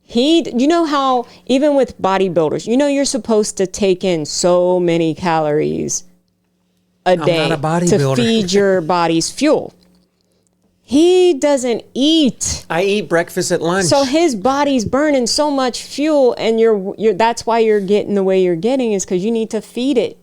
You know how even with bodybuilders, you're supposed to take in so many calories a day to feed your body's fuel. He doesn't eat.
I eat breakfast at lunch.
So his body's burning so much fuel, and that's why you're getting the way you're getting is because you need to feed it.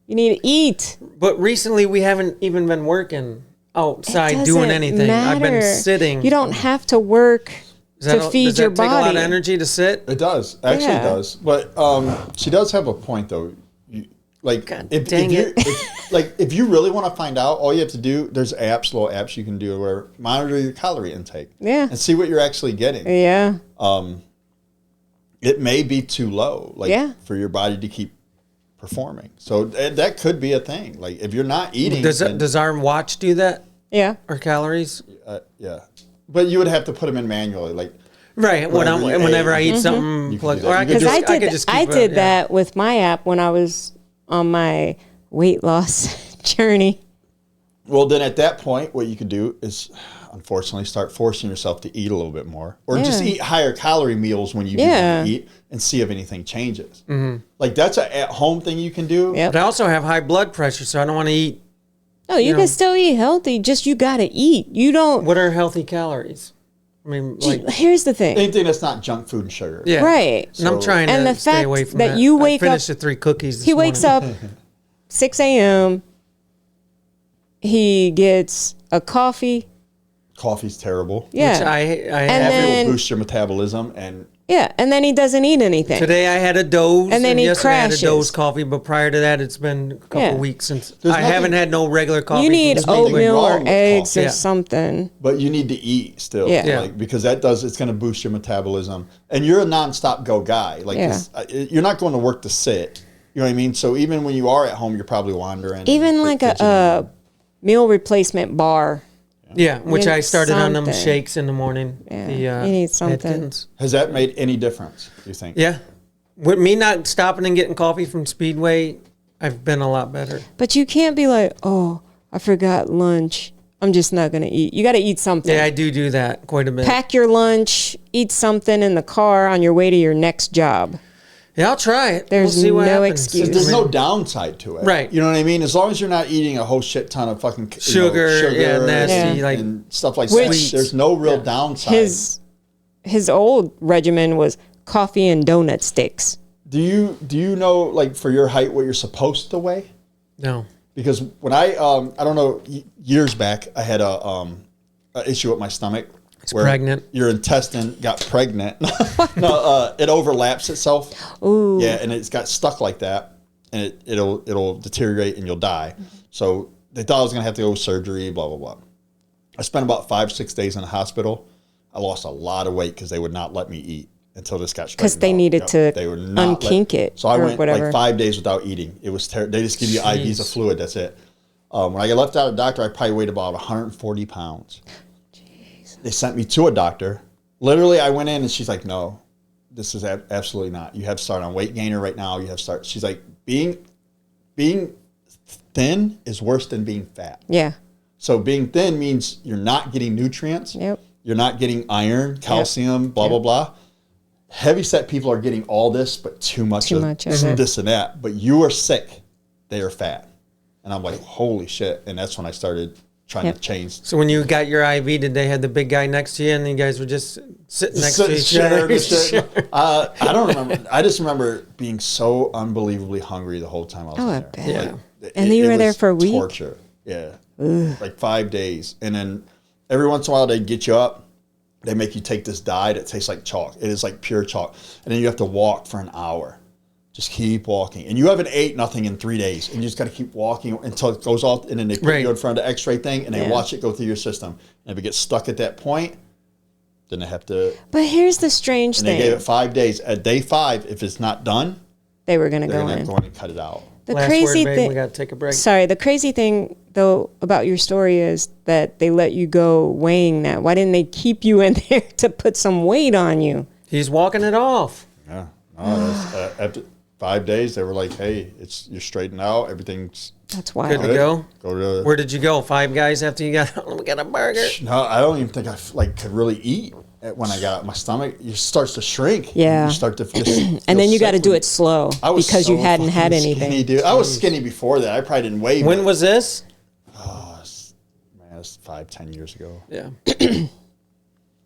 You need to eat.
But recently we haven't even been working outside doing anything. I've been sitting.
You don't have to work to feed your body. Does that take a lot of
energy to sit?
It does. Actually, it does. But she does have a point, though. If you really want to find out, all you have to do, there's little apps you can do where monitor your calorie intake.
Yeah.
And see what you're actually getting.
Yeah.
It may be too low, for your body to keep performing. So that could be a thing. Like if you're not eating.
Does our watch do that?
Yeah.
Our calories?
Yeah. But you would have to put them in manually,
right. Whenever I eat something,
because I did that with my app when I was on my weight loss journey.
Well, then at that point, what you could do is, unfortunately, start forcing yourself to eat a little bit more, or just eat higher calorie meals when you do want to eat, and see if anything changes. Mm-hmm. Like that's an at-home thing you can do.
Yep.
But I also have high blood pressure, so I don't want to eat.
No, you can still eat healthy. Just you got to eat. You don't.
What are healthy calories? I mean,
here's the thing.
Anything that's not junk food and sugar.
Yeah.
Right.
And I'm trying to stay away from that.
You wake
I finished the 3 cookies this
He wakes up 6 a.m. He gets a coffee.
Coffee's terrible.
Yeah.
Which I have. It will boost your metabolism and
Yeah, and then he doesn't eat anything.
Today I had a doze,
And then he
yesterday
crashes.
I had a doze coffee, but prior to that, it's been a couple weeks since I
nothing-
haven't had no regular coffee.
You need
from Speedway.
oatmeal
wrong
or
with
eggs
coffee.
or
Yeah.
something.
But you need to eat still,
Yeah.
like, because it's going to boost your metabolism. And you're a nonstop go guy. Like,
Yeah.
you're not going to work to sit. You know what I mean? So even when you are at home, you're probably wandering.
Even
and
like
fidgeting.
a meal replacement bar.
Yeah, which
need
I started on them
something.
shakes in the morning.
Yeah, you need something.
Atkins.
Has that made any difference, you think?
Yeah. With me not stopping and getting coffee from Speedway, I've been a lot better.
But you can't be like, oh, I forgot lunch. I'm just not going to eat. You got to eat something.
Yeah, I do that quite a bit.
Pack your lunch, eat something in the car on your way to your next job.
Yeah, I'll try it.
There's
we'll see what
no
happens.
excuse.
There's no downside to it.
Right.
You know what I mean? As long as you're not eating a whole shit ton of fucking
Sugar, yeah, nasty,
Yeah.
like
and stuff like
Which-
that. There's no real downside.
His old regimen was coffee and donut sticks.
Do you know, like, for your height what you're supposed to weigh?
no.
Because when I don't know, years back I had a issue with my stomach. Where
pregnant.
Your intestine got pregnant. No, it overlaps itself.
Ooh.
Yeah, and it's got stuck like that, and it'll deteriorate and you'll die. So they thought I was gonna have to go to surgery. Blah blah blah. I spent about 5-6 days in the hospital. I lost a lot of weight because they would not let me eat until this got straightened
Because they
out.
needed
Yep,
to
they would not
unkink it
So I
or
went
whatever.
like 5 days without eating. It was terrible. They just give you IVs of fluid. That's it. When I got left out of the doctor, I probably weighed about 140 pounds. They sent me to a doctor. Literally, I went in and she's like, no, this is absolutely not. You have to start on weight gainer right now. You have to start. She's like, being thin is worse than being fat.
Yeah.
So being thin means you're not getting nutrients.
Yep.
You're not getting iron, calcium, blah, blah, blah. Heavy set people are getting all this, but too much of
it.
this and that. But you are sick. They are fat. And I'm like, holy shit. And that's when I started trying to change.
So when you got your IV, did they have the big guy next to you and you guys were just sitting next to each other?
I don't remember. I just remember being so unbelievably hungry the whole time I was
Oh, I
there.
bet.
Yeah.
And then you were there
was
for a week?
Torture. Yeah. Like 5 days. And then every once in a while they get you up. They make you take this dye that tastes like chalk. It is like pure chalk. And then you have to walk for an hour. Just keep walking. And you haven't ate nothing in 3 days. And you just got to keep walking until it goes off. And then they put you in front of the x-ray thing and they watch it go through your system. And if it gets stuck at that point, then they have to.
But here's the strange
And
thing.
they gave it 5 days. At day 5, if it's not done,
They were going to
they're
go
going
in.
to go in and cut it out.
The
Last
crazy
word, babe,
thing.
we got to take a break.
Sorry, the crazy thing though about your story is that they let you go weighing that. Why didn't they keep you in there to put some weight on you?
He's walking it off.
Yeah. No, after 5 days, they were like, hey, you're straightened out. Everything's
That's
Good
wild.
to go.
Go to.
Where did you go? 5 Guys after you got home? We got a burger.
No, I don't even think I could really eat when I got my stomach. It starts to shrink.
Yeah.
You start to just
And then you got to
sick
do
when-
it slow
I was
because you
so
hadn't had
fucking
anything.
Skinny, dude. I was skinny before that. I probably didn't weigh.
When
but-
was this?
Man, that's 5-10 years ago.
Yeah.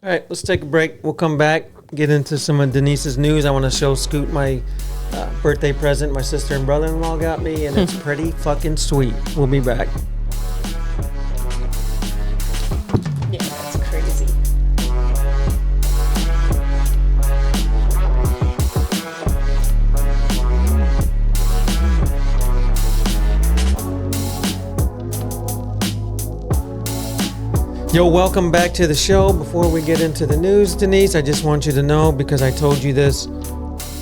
All right, let's take a break. We'll come back, get into some of Denise's news. I want to show Scoot my birthday present my sister and brother-in-law got me, and it's pretty fucking sweet. We'll be back.
Yeah, that's crazy.
Yo, welcome back to the show. Before we get into the news, Denise, I just want you to know, because I told you this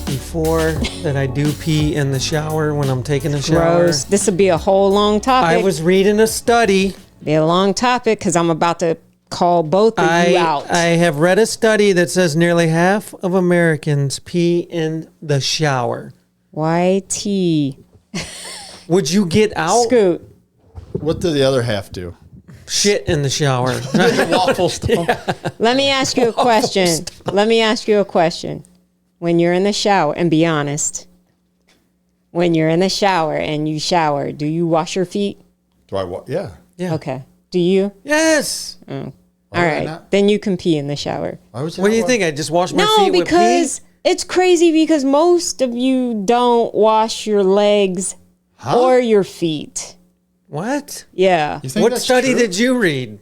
before, that I do pee in the shower when I'm taking a shower.
Gross. This would be a whole long topic.
I was reading a study.
Be a long topic because I'm about to call both of you out.
I have read a study that says nearly half of Americans pee in the shower.
YT.
Would you get out?
Scoot.
What did the other half do?
Shit in the shower.
Waffle stuff.
Let me ask you a question. Let me ask you a question. When you're in the shower, and be honest, when you're in the shower and you shower, do you wash your feet?
Do I? Yeah.
Yeah.
Okay. Do you?
Yes.
All
would I
right.
not?
Then you can pee in the shower.
Why would
What do you think? I just wash my
No,
feet with
because
pee?
it's crazy because most of you don't wash your legs or your feet.
What?
Yeah.
You think
What
that's
study
true?
did you read?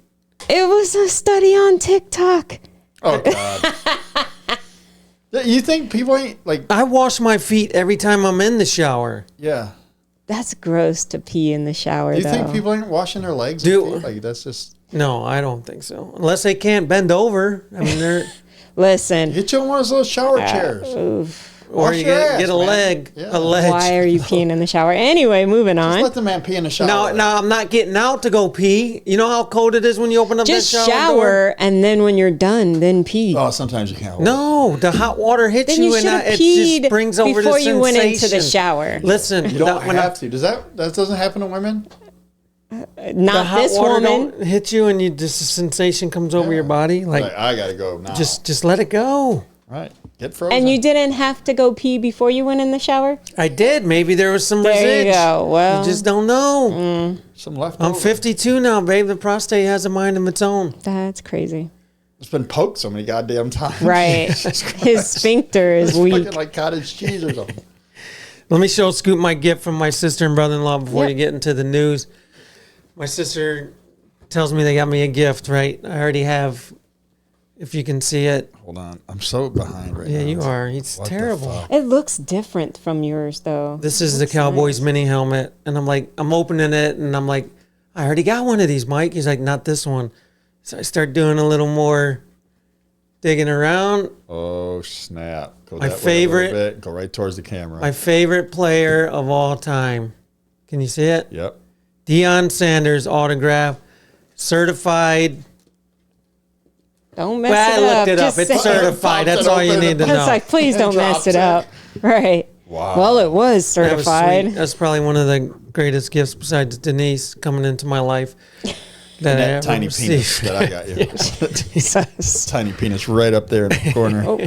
It was a study on TikTok.
Oh God. You think people ain't like?
I wash my feet every time I'm in the shower.
Yeah.
That's gross to pee in the shower,
Do you
though.
think people ain't washing their legs?
Do-
and feet? Like that's just.
No, I don't think so. Unless they can't bend over. I mean, they're
Listen,
Get you on one of those shower chairs.
or
Wash
you
your
get,
ass,
get a
man.
leg,
Yeah.
a ledge.
why are you peeing in the shower? Anyway, moving
Just
on.
let the man pee in the shower.
No, I'm not getting out to go pee. You know how cold it is when you open up
Just
that
shower,
door?
and then when you're done, then pee.
Oh, sometimes you can't.
No, the hot water hits
then you
you,
should
and
have
it
peed
just brings over
before
the
you went into the
sensation.
shower.
Listen,
You don't
when
have to. Does that doesn't happen to women?
the
Not
hot
this
water
woman.
don't hit you, and you just the sensation comes over your body, like
I gotta go now.
just let it go.
right. Get frozen.
And you didn't have to go pee before you went in the shower?
I did. Maybe there was some
There
residue.
you go. Well,
You just don't know.
some left.
I'm 52 now, babe. The prostate has a mind of its own.
that's crazy.
It's been poked so many goddamn times.
Right. His sphincter is
It's
weak.
fucking like cottage cheese or something.
Let me show Scoot my gift from my sister and brother-in-law before
Yep.
you get into the news. My sister tells me they got me a gift, right? I already have, if you can see it.
Hold on. I'm so behind right now.
Yeah, you are. It's
What the
terrible.
fuck?
It looks different from yours, though.
This is the Cowboys mini helmet. And I'm like, I'm opening it and I'm like, I already got one of these, Mike. He's like, not this one. So I start doing a little more digging around.
Oh, snap. Go
My
that way a
favorite-
little bit. Go right towards the camera.
My favorite player of all time. Can you see it?
Yep.
Deion Sanders autograph, certified.
Don't mess
Well, I
it up.
looked it up.
Just
It's
say-
certified. That's
Popped it
all you
open.
need to
I
know.
was like, please don't mess
Drops
it
it.
up. Right.
Wow.
Well, it was
That was
certified.
sweet. That's probably one of the greatest gifts besides Denise coming into my life that I
that
ever
tiny penis
received.
that I got you.
Jesus.
Tiny penis right up there in the corner.
Oh.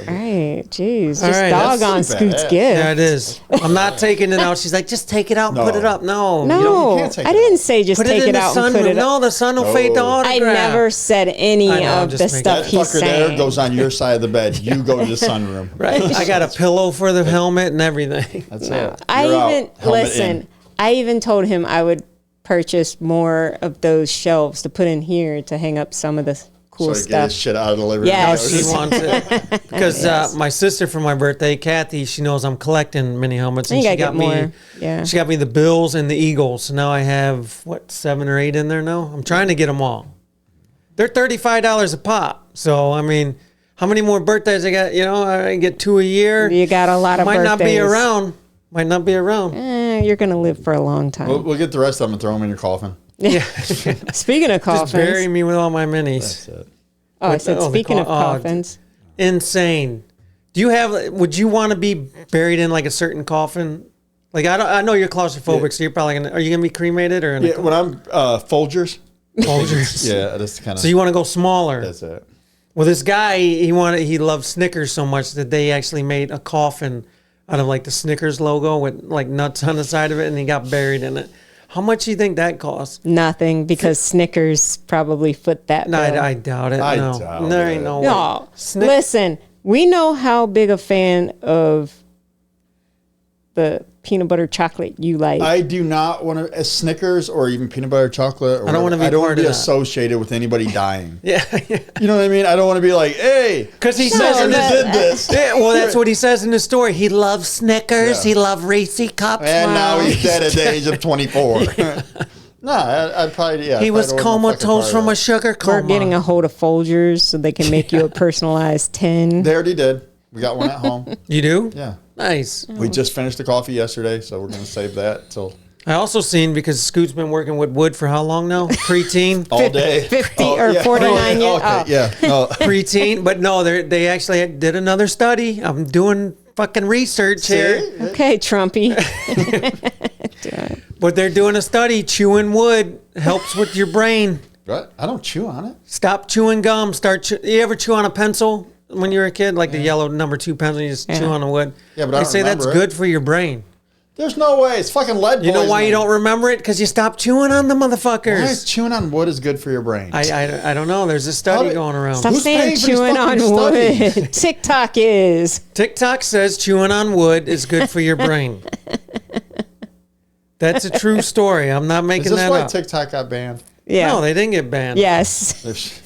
All right. Jeez.
All
Just
right,
dog
that's
on
pretty
Scoot's
badass.
gift.
Yeah, it is. I'm not taking it out. She's like, just take it out and put
No.
it up. No.
No,
can't take
I
it
didn't
out.
say just
Put
take
it in
it
the
out and put
sunroom.
it up.
No, the sun will fade the
No.
I
autograph.
never said any
I know, I'm
of the
just making-
stuff
That
he's
fucker there
saying.
goes on your side of the bed. You go to the sunroom.
Right. I got a pillow for the helmet and everything.
That's
No.
it.
I
You're
even
out. Helmet
listen.
in.
I even told him I would purchase more of those shelves to put in here to hang up some of the cool
So you get his
stuff.
shit out of the living room.
Yes.
She wants it because my sister for my birthday, Kathy, she knows I'm collecting mini helmets,
You
and
gotta
she got
get
me.
more. Yeah.
She got me the Bills and the Eagles. So now I have 7 or 8 in there now. I'm trying to get them all. They're $35 a pop. So I mean, how many more birthdays I got? You know, I get 2 a year.
You got a lot of
Might not be
birthdays.
around. Might not be around.
You're gonna live for a long time.
We'll get the rest of them and throw them in your coffin.
Yeah,
Speaking of
just bury
coffins,
me with all my minis.
That's it.
oh, I said
oh, they
speaking of
call- oh,
coffins.
Insane. Do you have? Would you want to be buried in like a certain coffin? Like I know you're claustrophobic,
Yeah.
so you're probably gonna. Are you gonna be cremated or in
Yeah, when I'm Folgers.
Folgers?
Yeah, that's kind of.
So you want to go smaller?
That's it.
Well, this guy he loved Snickers so much that they actually made a coffin out of like the Snickers logo with like nuts on the side of it, and he got buried in it. How much do you think that cost?
Nothing, because Snickers probably foot that
No,
bill.
I doubt it.
I
no,
doubt
there
it.
ain't no way.
No,
Snick-
listen. We know how big a fan of the peanut butter chocolate you like.
I do not want to Snickers or even peanut butter chocolate. Or
I don't wanna be
I don't
part
want to
of
be
that.
associated with anybody dying.
Yeah,
You know what I mean? I don't want to be like, hey,
because he
No,
says in
that-
his
did this.
Yeah, well, that's what he says in the story. He loves Snickers.
Yeah.
He loved Reese Cups.
And now
Wow.
he's dead at the age of 24. No, I'd probably, yeah.
He was
probably don't want no fucking
comatose
part
from
of
a sugar
We're
coma.
getting a hold of Folgers so they can make you a personalized tin.
They already did. We got one at home.
You do?
Yeah.
Nice.
We just finished the coffee yesterday, so we're going to save that till
I also seen, because Scoot's been working with wood for how long now? Preteen?
all day.
50
Oh,
or
yeah.
49 years.
Okay,
Oh.
yeah. No.
Preteen. But no, they actually did another study. I'm doing fucking research here.
See?
Okay, Trumpy.
But they're doing a study. Chewing wood helps with your brain.
What? I don't chew on it.
Stop chewing gum. You ever chew on a pencil when you were a kid? Like the yellow number 2 pencil, you just chew on the wood.
Yeah, but
they
I don't
say that's
remember it.
good for your brain.
There's no way. It's fucking lead
You know why
poisoning.
you don't remember it? Because you stopped chewing on the
Why
motherfuckers.
is chewing on wood is good for your brain?
I don't know. There's a study
How-
going around.
Stop
Who's
saying
paying for these
chewing on
fucking
wood.
studies?
TikTok is.
TikTok says chewing on wood is good for your brain. That's a true story. I'm not
Is
making
this
that
why
up.
TikTok got banned?
Yeah.
No, they didn't get banned.
Yes.
There's-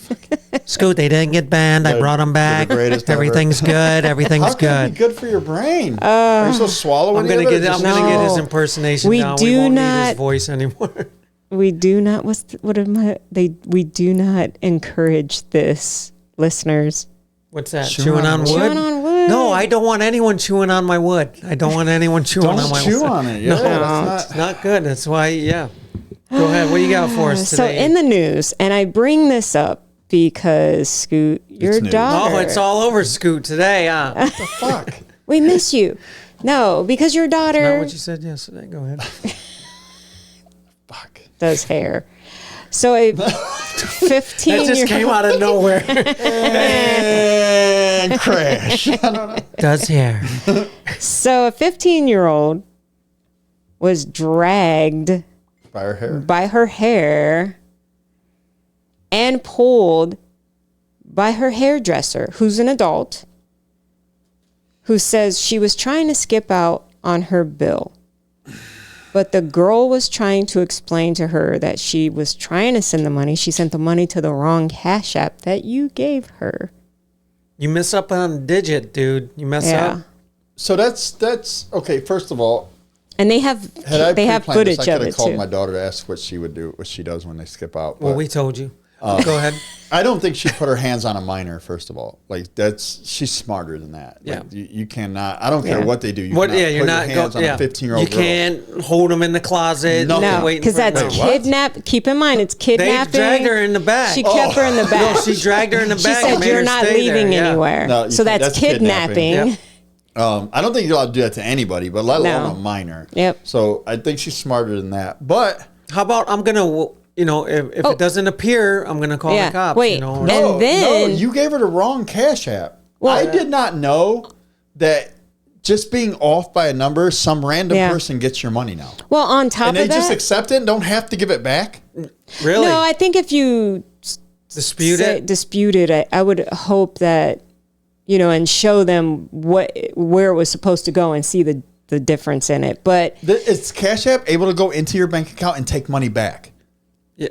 Scoot, they didn't get banned. I brought them back.
greatest ever.
Everything's good. Everything's
How can it
good.
be good for your brain? Are you still swallowing?
I'm gonna
it, or
get
just-
get his impersonation
We
down.
do
We won't need
not-
his voice anymore.
We do not. We do not encourage this, listeners.
What's that?
Chewing on wood?
Chewing on wood.
No, I don't want anyone chewing on my wood. I don't want anyone chewing on my
Don't chew
wood.
on it. Yeah, that's
It's not good. That's why. Yeah. Go ahead. What do you got for us
So
today?
in the news, and I bring this up because Scoot, your
news.
daughter.
Oh, it's all over Scoot today, huh?
What the fuck?
We miss you. No, because your daughter
Not what you said yesterday. Go ahead.
Fuck.
does hair. So a 15
That just came out of nowhere.
And crash. I don't know.
Does hair.
So a 15-year-old was dragged
By her hair.
by her hair and pulled by her hairdresser, who's an adult, who says she was trying to skip out on her bill. But the girl was trying to explain to her that she was trying to send the money. She sent the money to the wrong Cash App that you gave her.
You mess up on a digit, dude. You mess
Yeah.
up.
So that's okay. First of all,
And they have
had I
they have
pre-planned this,
footage
I
of
could
it
have called
too.
my daughter to ask what she would do, what she does when they skip out.
Well,
but
we told you. Go ahead.
I don't think she put her hands on a minor. First of all, like she's smarter than that.
Yeah.
Like, you cannot. I don't care
Yeah.
what they do. You
What?
cannot
Yeah, you're
put
not
your hands on
yeah.
a 15-year-old
You
girl.
can't hold them in the closet.
No.
No,
waiting
because
for-
that's
no.
What?
kidnap. Keep in mind, it's
They
kidnapping.
dragged her in the back.
She kept her in the back.
No, she dragged her in the
She
back. and
said,
made
"You're
her
not
stay there."
leaving
Yeah.
anywhere."
No, you
so
can't.
that's
That's kidnapping.
kidnapping.
Yep.
I don't think you're allowed to do that to anybody, but let alone
No.
a minor.
Yep.
So I think she's smarter than that. But
How about I'm gonna, if it doesn't appear, I'm gonna call
Yeah.
the cops.
Wait.
No,
And
no,
then-
you gave her the wrong Cash App.
Well-
I did not know that just being off by a number, some random
Yeah.
person gets your money now.
Well, on top
And they
of that,
just accept it and don't have to give it back?
really
no, I think if you
dispute it.
dispute it, I would hope that and show them where it was supposed to go and see the difference in it. But
Is Cash App able to go into your bank account and take money back?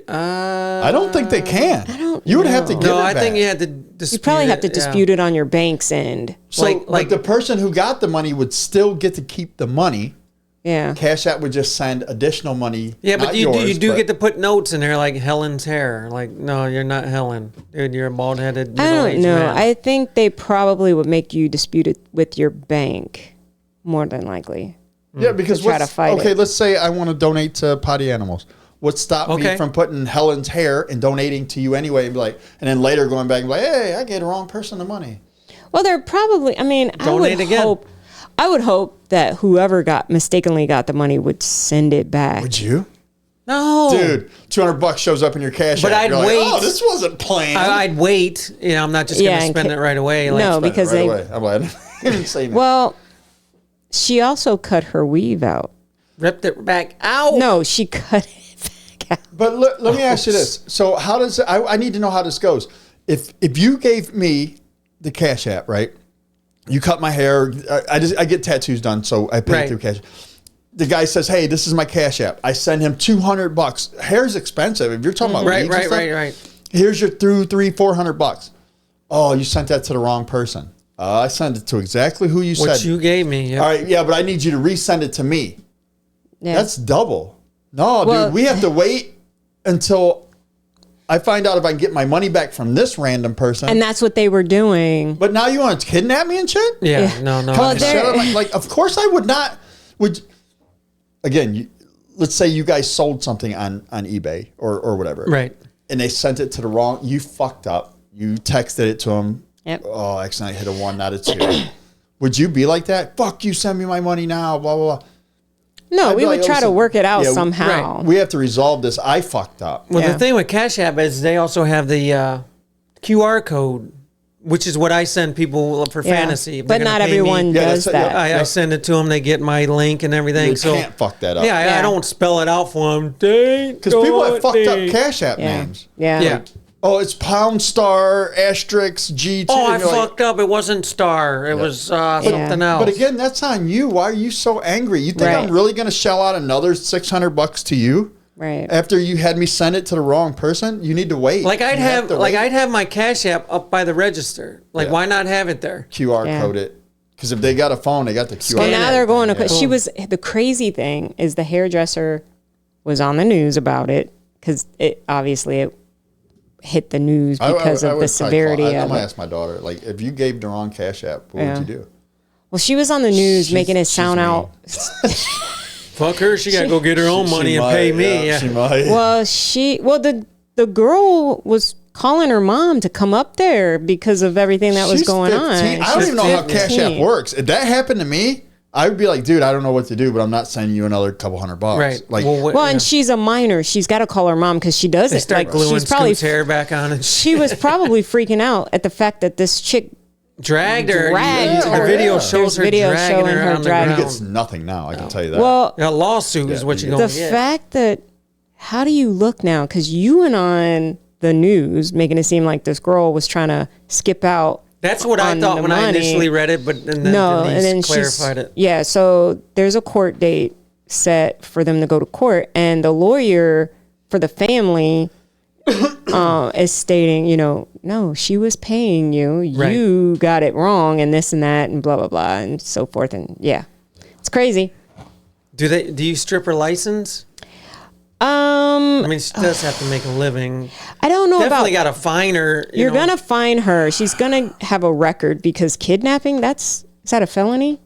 Yeah,
I don't think they can. You would have to give
no,
it
I
back.
think you had to dispute.
you probably have to
it,
dispute it on your bank's end.
So,
like-
the person who got the money would still get to keep the money.
Yeah.
Cash App would just send additional money.
Yeah, but
not
you
yours,
do
but-
get to put notes in there like Helen's hair. Like, no, you're not Helen, dude. You're a bald headed.
I don't know. I think they probably would make you dispute it with your bank, more than likely.
Yeah, because
try to fight
okay,
it.
let's say I want to donate to Poddy Animals. What stopped me
Okay.
from putting Helen's hair and donating to you anyway? And be like, and then later going back and be like, hey, I gave the wrong person the money.
Well, they're probably. I mean,
Donate again.
I would hope that whoever mistakenly got the money would send it back.
Would you?
No,
Dude, $200 shows up in your cash
But
app.
I'd
You're like,
wait.
oh, this wasn't planned.
I'd wait. I'm not just
Yeah,
gonna
and
spend it right away. Like,
No,
Spend it
because
right
they.
away. I'm like, I didn't say that.
Well, she also cut her weave out.
ripped it back out.
No, she cut it back out.
But let me ask you this. So how does I need to know how this goes. If you gave me the Cash App, right? You cut my hair. I get tattoos done, so I pay
Right.
through Cash. The guy says, "Hey, this is my Cash App." I send him $200. Hair's expensive. If you're talking about
Right,
weaves and
right.
stuff, here's your $300-400. Oh, you sent that to the wrong person. I sent it to exactly who you
What
said.
you gave me. Yep.
All right, yeah, but I need you to resend it to me.
Yeah.
That's double. No,
Well-
dude, we have to wait until I find out if I can get my money back from this random person.
And that's what they were doing.
But now you want to kidnap me and shit?
Yeah.
Yeah.
No.
Well,
Cut the
there-
shit out of my- like, of course I would not. Would again? Let's say you guys sold something on eBay or whatever,
Right.
And they sent it to the wrong. You fucked up. You texted it to them.
Yep.
Oh, I accidentally hit a 1, not a 2. Would you be like that? Fuck you! Send me my money now. Blah blah blah.
No,
I'd
we
be
would
like,
try to
listen,
work it out
yeah,
somehow.
We have to resolve this. I fucked up.
Well,
Yeah.
the thing with Cash App is they also have the QR code, which is what I send people for
Yeah.
fantasy. If
But
they're gonna
not
pay me,
everyone
Yeah,
does
that's-
that.
yeah.
I send it to them. They get my link and everything.
You
so
can't fuck that up.
yeah,
Yeah.
I don't spell it out for them.
Because people have fucked up Cash App
Yeah.
names.
Yeah.
Yeah.
Oh, it's pound star asterisk G2.
Oh, I
and you're like,
fucked up. It wasn't Star. It was something else.
But again, that's on you. Why are you so angry? You think
Right.
I'm really going to shell out another $600 to you?
Right.
After you had me send it to the wrong person, you need to wait.
Like I'd
You have to
have
wait.
my Cash App up by the register. Like,
Yeah.
why not have it there?
QR
Yeah.
code it. Because if they got a phone, they got the QR.
Well,
Scan
now
it.
they're going to.
Yeah.
She was the crazy thing is the hairdresser was on the news about it because it hit the news because of the severity
I'm
of
gonna
it.
ask my daughter. Like, if you gave the wrong Cash App, what would you do?
Well, she was on the news making it
she's
sound
mean.
out.
Fuck her. She got to go get her own money
She
and
might,
pay me. Yeah.
She might.
Well, the girl was calling her mom to come up there because of everything that was
She's
going
15.
on.
I don't
She's
even know how Cash
15.
App works. If that happened to me, I would be like, dude, I don't know what to do, but I'm not sending you another couple $100.
Right.
Like,
what-
Well,
yeah.
and she's a minor. She's got to call her mom because she does
They
it.
start
Like
gluing
she's probably
Scoot's hair back on and
she was probably freaking out at the fact that this chick
dragged her.
Dragged
The
her.
video
Yeah.
shows
There's
her
video
dragging
showing
her
her
on the
dragging-
he
ground.
gets nothing now. I can tell you that.
well,
A lawsuit is what
Yeah,
you're
the
going to get.
fact that how do you look now? Because you went on the news making it seem like this girl was trying to skip out.
That's what I
on
thought
the
when I
money.
initially read it, but and then
No,
Denise
and then
clarified it.
Yeah, so there's a court date set for them to go to court, and the lawyer for the family is stating, no, she was paying you.
Right.
You got it wrong, and this and that, and blah blah blah, and so forth, and yeah, it's crazy.
Do you strip her license? I mean, she does have to make a living.
I don't know
Definitely
about.
got to fine her.
You're gonna fine her. She's gonna have a record because kidnapping. Is that a felony?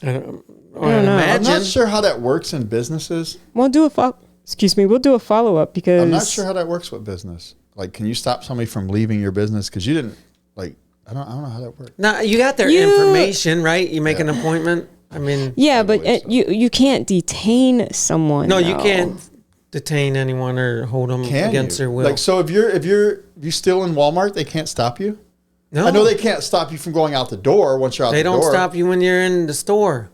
I don't know.
I'm
Imagine.
not sure how that works in businesses.
We'll do a follow up because
I'm not sure how that works with business. Like, can you stop somebody from leaving your business because you didn't like? I don't know how that works.
Now you got their information, right? You make an appointment. I mean,
Yeah, but
believe so.
you can't detain someone.
no, you
though.
can't detain anyone or hold them
Can
against
you?
their will.
Like, so if you're still in Walmart, they can't stop you.
no,
I know they can't stop you from going out the door once you're out
They
the door.
don't stop you when you're in the store.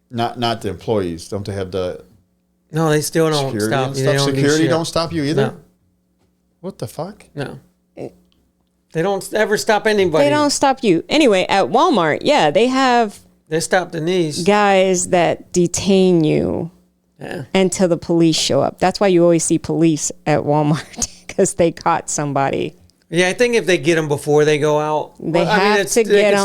Not the employees. Don't they have the
No, they still don't
security
stop
and
you.
stuff?
They don't do
Security
shit.
don't stop you either.
No,
What the fuck?
no. They don't ever stop anybody.
They don't stop you. Anyway, at Walmart, yeah, they have
They stopped Denise.
guys that detain you
Yeah.
until the police show up. That's why you always see police at Walmart because they caught somebody.
Yeah, I think if they get them before they go out,
They
they can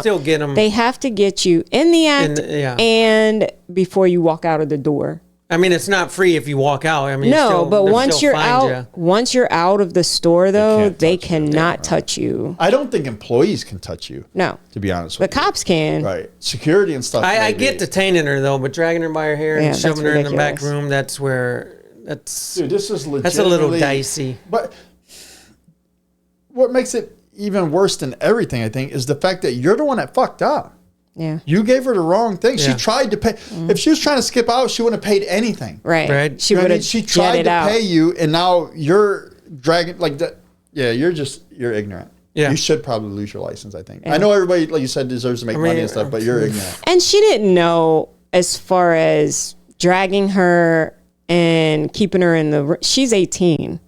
still get them.
They have to get you in the act
yeah.
and before you walk out of the door.
I mean, it's not free if you walk out. I mean,
No, but
they'll
once
still
you're
find
out, once you're out of the store, though,
can't
they
touch you.
cannot touch you.
I don't think employees can touch you.
No,
To be honest
the
with
cops can.
you. Right. Security and stuff.
I
maybe.
get detaining her though, but dragging her by her hair
Yeah,
and
that's
shoving her in the back
ridiculous.
room, that's where that's
Dude, this is legitimately.
that's a little dicey.
But what makes it even worse than everything, I think, is the fact that you're the one that fucked up.
Yeah,
You gave her the wrong thing.
Yeah.
She tried to pay. If she was trying to skip out, she wouldn't have paid anything.
right.
Right.
She
You know
would
what I
have
mean? She tried
jetted
to
out.
pay you, and now you're dragging like that. Yeah, you're ignorant.
Yeah.
You should probably lose your license, I think. I know everybody, like you said, deserves to make money and stuff, but you're ignorant.
And she didn't know as far as dragging her and keeping her in the. She's 18.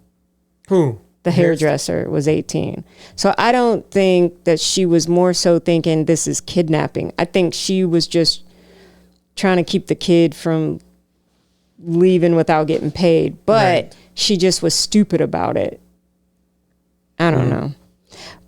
Who?
The hairdresser was 18. So I don't think that she was more so thinking this is kidnapping. I think she was just trying to keep the kid from leaving without getting paid. But
Right.
she just was stupid about it. I don't know.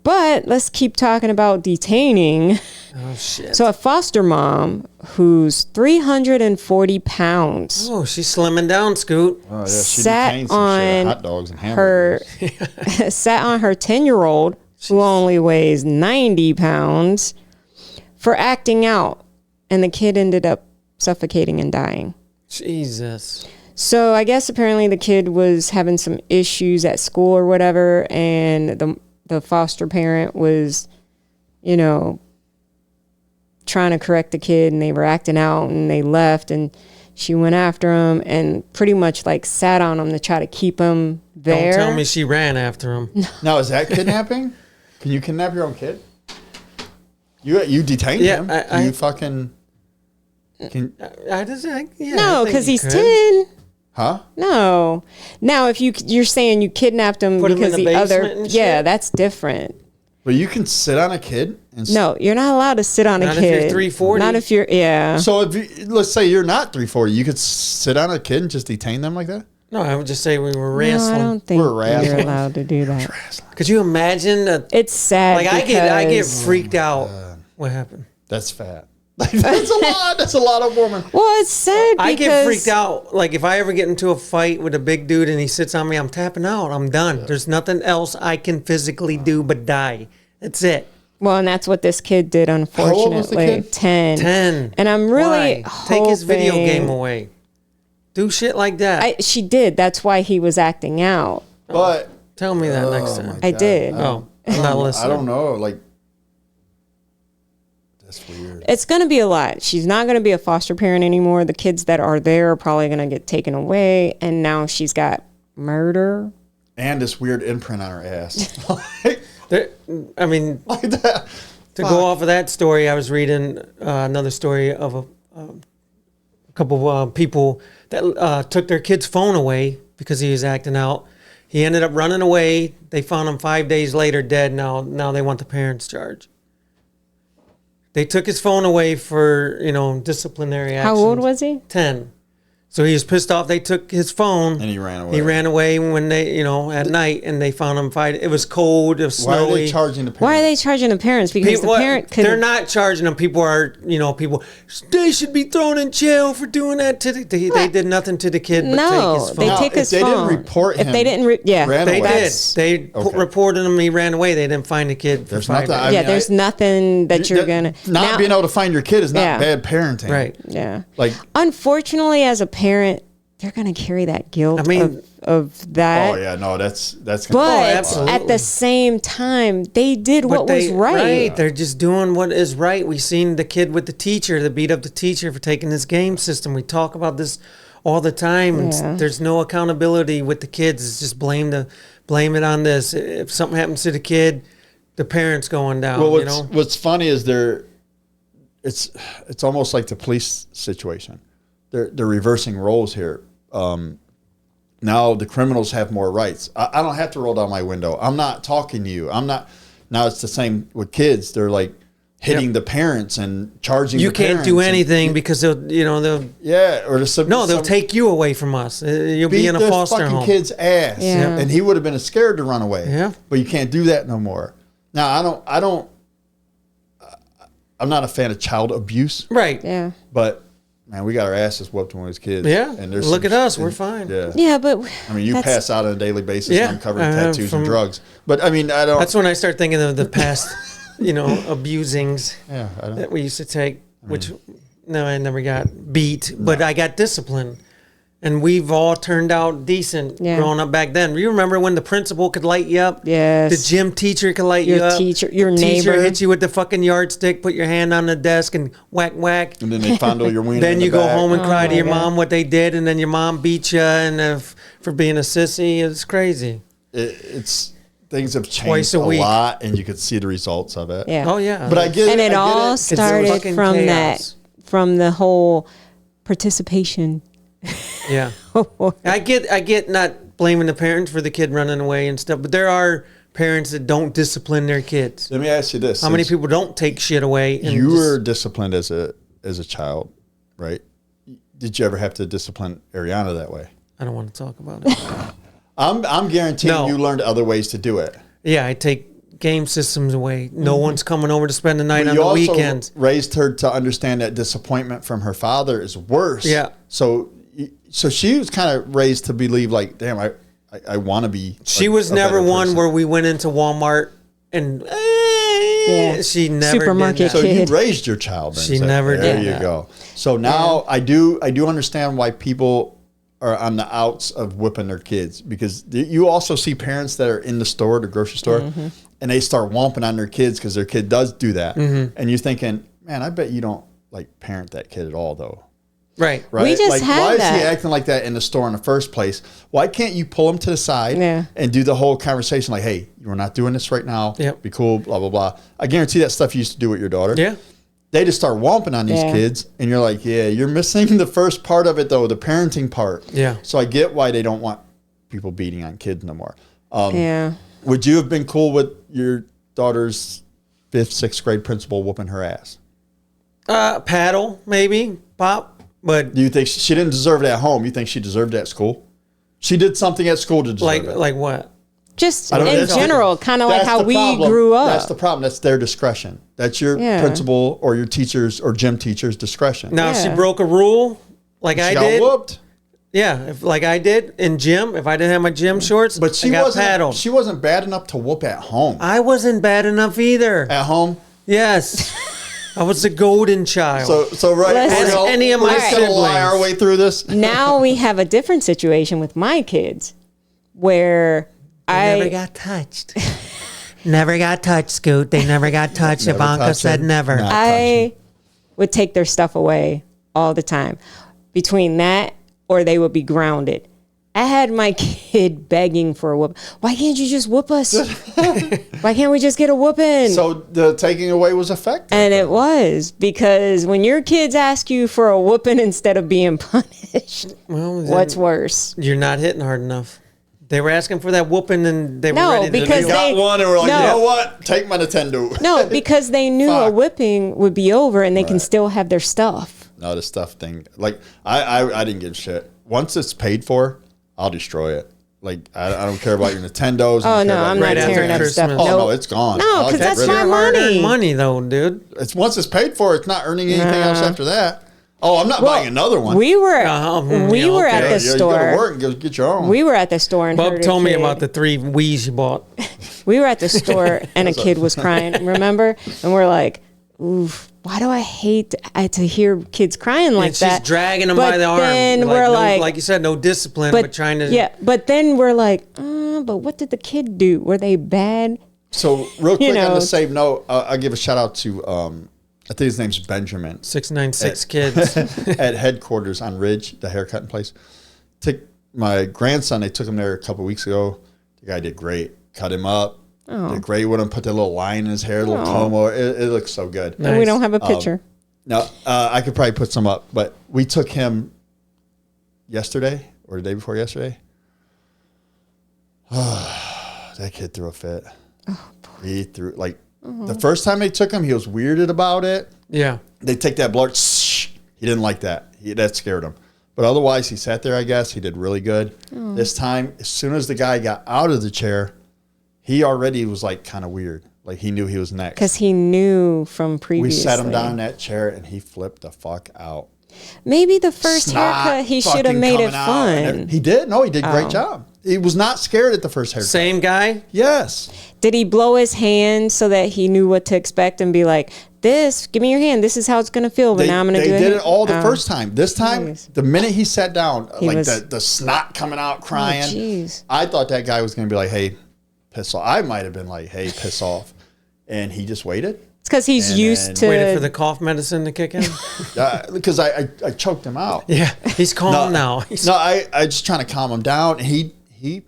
But let's keep talking about detaining.
Oh shit.
So a foster mom who's 340 pounds
Oh, she's slimming down, Scoot.
Oh, yeah, she
sat
detained some shit,
on
hot dogs and
her
hamburgers.
sat on her 10-year-old who only weighs 90 pounds for acting out, and the kid ended up suffocating and dying.
Jesus.
So I guess apparently the kid was having some issues at school or whatever, and the foster parent was, trying to correct the kid, and they were acting out, and they left, and she went after him and pretty much like sat on him to try to keep him there.
Don't tell me she ran after him.
Now, is that kidnapping? Can you kidnap your own kid? You detained
Yeah,
him. You fucking...
I just, yeah,
No,
I think
because
you
he's
could.
10.
Huh?
No. Now, if you're saying you kidnapped him
Put him in
because
the
the other,
basement and
yeah,
shit?
that's different.
But you can sit on a kid and
No, you're not allowed to sit on a
Not
kid.
if you're 340.
Not if you're, yeah.
So if you, let's say you're not 340, you could sit on a kid and just detain them like that?
No, I would just say we were
No,
wrestling.
I don't think
We're
you're
wrestling.
allowed to do that.
Could you imagine?
It's sad.
Like I get
because-
freaked out. What happened?
That's fat. Like, that's a lot. That's a lot of woman.
Well, it's sad because
I get freaked out. Like if I ever get into a fight with a big dude and he sits on me, I'm tapping out. I'm done. There's nothing else I can physically do but die. That's it.
Well, and that's what this kid did,
old was the
unfortunately.
kid?
10.
10.
And I'm really
Why? Take his video
hoping-
game away. Do shit like that.
She did. That's why he was acting out.
But
Tell me that next
oh
time.
my
I
God.
did.
Oh, I'm not listening.
I don't know. Like, that's weird.
It's going to be a lot. She's not going to be a foster parent anymore. The kids that are there are probably going to get taken away. And now she's got murder.
And this weird imprint on her ass.
I mean,
like that.
to go off of that story, I was reading another story of a couple of people that took their kid's phone away because he was acting out. He ended up running away. They found him 5 days later dead. Now they want the parents charged. They took his phone away for, disciplinary actions.
How old was he?
10. So he was pissed off. They took his phone.
And he ran away.
He ran away when they, at night, and they found him fighting. It was cold. It was
Why
snowy.
are they charging the parents?
Why are they charging the parents? Because
People,
the parent could.
they're not charging them. People are, they should be thrown in jail for doing that to the. They did nothing to the kid but
No,
take his phone.
they
Now,
take
if
his
they
phone.
didn't report
If
him,
they didn't,
ran
They
away.
did.
that's-
They
Okay.
reported him. He ran away. They didn't find the kid for
There's
5
nothing-
days.
I
Yeah,
mean,
there's nothing that you're gonna
Not being able to find your kid is not
Yeah.
bad parenting.
Right.
Yeah.
Like,
Unfortunately, as a parent, they're gonna carry that guilt
I mean-
of that.
oh yeah, no, that's gonna
But
absolutely.
at the same time, they did what was right.
They're just doing what is right. We seen the kid with the teacher that beat up the teacher for taking this game system. We talk about this all the time, and
Yeah.
there's no accountability with the kids. It's just blame it on this. If something happens to the kid, the parents going down.
well, what's funny is it's almost like the police situation. They're reversing roles here. Now the criminals have more rights. I don't have to roll down my window. I'm not talking to you. I'm not. Now it's the same with kids. They're like hitting the parents and charging.
You
the
can't
parents
do
and-
anything because they'll
Yeah, or
they'll take you away from us. You'll
beat
be in a
the
foster
fucking
home.
kid's ass.
Yeah.
And he would have been scared to run away.
Yeah.
But you can't do that no more. Now I'm not a fan of child abuse,
Right.
Yeah.
but man, we got our asses whooped when we was kids.
Yeah.
And there's
Look
some-
at us. We're fine.
Yeah.
Yeah, but
I mean, you
that's-
pass out on a daily basis
Yeah,
and I'm covered in
I have
tattoos
from-
and drugs. But I mean, I don't.
That's when I start thinking of the past, abusings
yeah, I don't.
that we used to take, which no, I never got beat, but I got disciplined. And we've all turned out decent
Yeah.
growing up back then. You remember when the principal could light you up?
Yes.
The gym teacher could light you
Your
up.
teacher- your
teacher
neighbor.
hits you with the fucking yardstick, put your hand on the desk and whack, whack.
And then they fondle your wiener.
Then
in the
you go
back.
home and cry to
my
your
God.
mom what they did, and then your mom beat you and for being a sissy. It's crazy.
It's things have changed
Twice a week.
lot, and you could see the results of it.
Yeah.
Oh yeah.
But I get
And
it.
it
I get
all
it.
started
fucking
from
chaos.
from the whole participation.
Yeah. I get not blaming the parents for the kid running away and stuff, but there are parents that don't discipline their kids.
Let me ask you this:
How many
Since
people don't take shit away? And
you
just-
were disciplined as a child, right? Did you ever have to discipline Ariana that way?
I don't want to talk about it.
I'm guaranteeing
No.
you learned other ways to do it.
Yeah, I take game systems away. No one's coming over to spend the night
But
on
you
the
also
weekends.
raised her to understand that disappointment from her father is worse.
Yeah.
So she was kind of raised to believe like, damn, I want to be.
She
a-
was
a
never
better
one
person.
where we went into Walmart and she never
Supermarket
did that.
So you
kid.
raised your child. Then,
She
so
never
there
did
you
that.
go. So now I do understand why people are on the outs of whipping their kids, because you also see parents that are in the store, the grocery store,
Mm-hmm.
and they start whomping on their kids because their kid does do that,
Mm-hmm.
and you're thinking, man, I bet you don't like parent that kid at all though.
Right.
Right?
We just
like,
had
why is
that.
he acting like that in the store in the first place? Why can't you pull him to the side
Yeah.
and do the whole conversation like, hey, we're not doing this right now.
Yep.
Be cool, blah, blah, blah. I guarantee that stuff you used to do with your daughter.
Yeah.
They just start whomping on these
Yeah.
kids, and you're like, yeah, you're missing the first part of it, though, the parenting part.
Yeah.
So I get why they don't want people beating on kids no more.
Yeah.
Would you have been cool with your daughter's 5th, 6th grade principal whooping her ass?
Paddle, maybe, pop. But
Do you think she didn't deserve it at home? You think she deserved it at school? She did something at school to deserve it.
like what?
Just
I don't know,
in
that's
general, kind of like
That's
how
the
we
problem.
grew up.
That's the problem. That's their discretion. That's your principal or your teacher's or gym teacher's discretion.
Now, if she
Yeah.
broke a rule, like I
She got
did.
whooped.
Yeah, if, like I did in gym. If I didn't have my gym shorts,
But she
I got
wasn't.
paddled.
She wasn't bad enough to whoop at home.
I wasn't bad enough either.
At home.
Yes, I was the golden child.
So right.
Listen,
we're gonna-
any of my
we're just gonna lie
siblings.
our way through this.
Now we have a different situation with my kids where
never got touched. Never got touched, Scoot. They never got touched.
Never
Ivanka
touched
said
it.
never.
Nah.
I would take their stuff away all the time. Between that or they would be grounded. I had my kid begging for a whoop. Why can't you just whoop us? Why can't we just get a whooping?
So the taking away was effective.
And it was because when your kids ask you for a whooping instead of being punished,
Well, then
what's worse?
You're not hitting hard enough. They were asking for that whooping, and they were
No,
ready to
because
do
They
it.
got one and we're like,
No.
you know what? Take my Nintendo.
No, because they knew a
Fuck.
whipping would be over and they can still have their stuff.
No, the stuff thing. Like I didn't give a shit. Once it's paid for, I'll destroy it. Like I don't care about your Nintendos.
Oh no, I'm not
Right after
tearing up stuff.
Christmas.
Oh no,
Nope.
it's gone.
No,
I'll
'cause
get
that's
rid of
my
it.
money.
Hard-earned money, though, dude.
It's once it's paid for, it's not earning anything else after that. Oh, I'm not buying another one.
We were
yeah,
were
okay.
at the
You go to
store.
work and go get your own.
We were at the store and
Bub
heard a
told me
kid-
about the 3 Wii's you bought.
We were at the store and a kid was crying. Remember? And we're like, "Oof, why do I hate to hear kids crying like
And she's
that?"
dragging him
But
by the arm.
then we're
no,
like,
like you said, no discipline, but trying to.
yeah. But then we're like, but what did the kid do? Were they bad?
So real quick on
know.
the same note, I'll give a shout out to I think his name's Benjamin
696 kids.
at headquarters on Ridge, the haircutting place. Took my grandson. They took him there a couple weeks ago. The guy did great. Cut him up. Did great with him. Put that little line in his hair, little comb over. It looks so good.
And we
Nice.
don't have a picture.
No, I could probably put some up, but we took him yesterday or the day before yesterday. That kid threw a fit. He threw the first time they took him, he was weirded about it.
Yeah.
They take that blood. He didn't like that. That scared him. But otherwise, he sat there. I guess he did really good. This time, as soon as the guy got out of the chair, he already was like kind of weird. Like he knew he was next.
Because he knew from
We
previously.
sat him down in that chair and he flipped the fuck out.
Maybe the first
Snot
haircut, he should have
fucking
made it
coming out and
fun.
everything. He did. No, he did a great job. He was not scared at the first haircut.
Same guy.
Yes.
Did he blow his hand so that he knew what to expect and be like, "This, give me your hand. This is how it's gonna feel." But
They,
now I'm gonna
they
do it.
did it all the
Oh.
first time. This time,
Nice.
the minute he sat down, like
was-
the snot coming out, crying.
jeez.
I thought that guy was going to be like, hey, piss off. I might have been like, hey, piss off. And he just waited.
It's because he's
And
used
then-
to.
Waited for the cough medicine to kick in.
Because I choked him out.
Yeah. He's calm now. He's,
No, I just trying to calm him down. He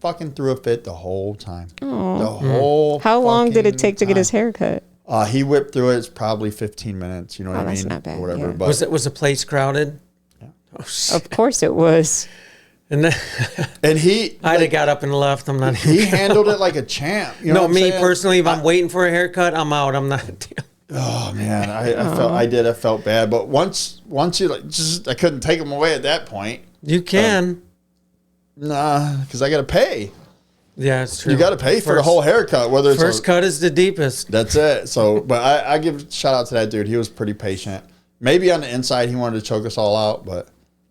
fucking threw a fit the whole time. The whole
How long did it
fucking
take to get his
time.
hair cut?
He whipped through it. It's probably 15 minutes. You know what I
that's
mean?
not bad,
Or whatever.
yeah.
But
was the place crowded? Oh, shit.
Of course it was.
And then
and he
I'd have got up and left. I'm not.
he handled it like a champ. You know
No,
what I'm
me
saying?
personally, if I'm waiting for a haircut, I'm out. I'm not.
Oh man, I felt bad. But once you I couldn't take him away at that point.
You can.
Nah, because I got to pay.
Yeah, it's true.
You got to pay for the whole haircut, whether it's
First cut is the deepest.
That's it. So, but I give a shout out to that dude. He was pretty patient. Maybe on the inside he wanted to choke us all out, but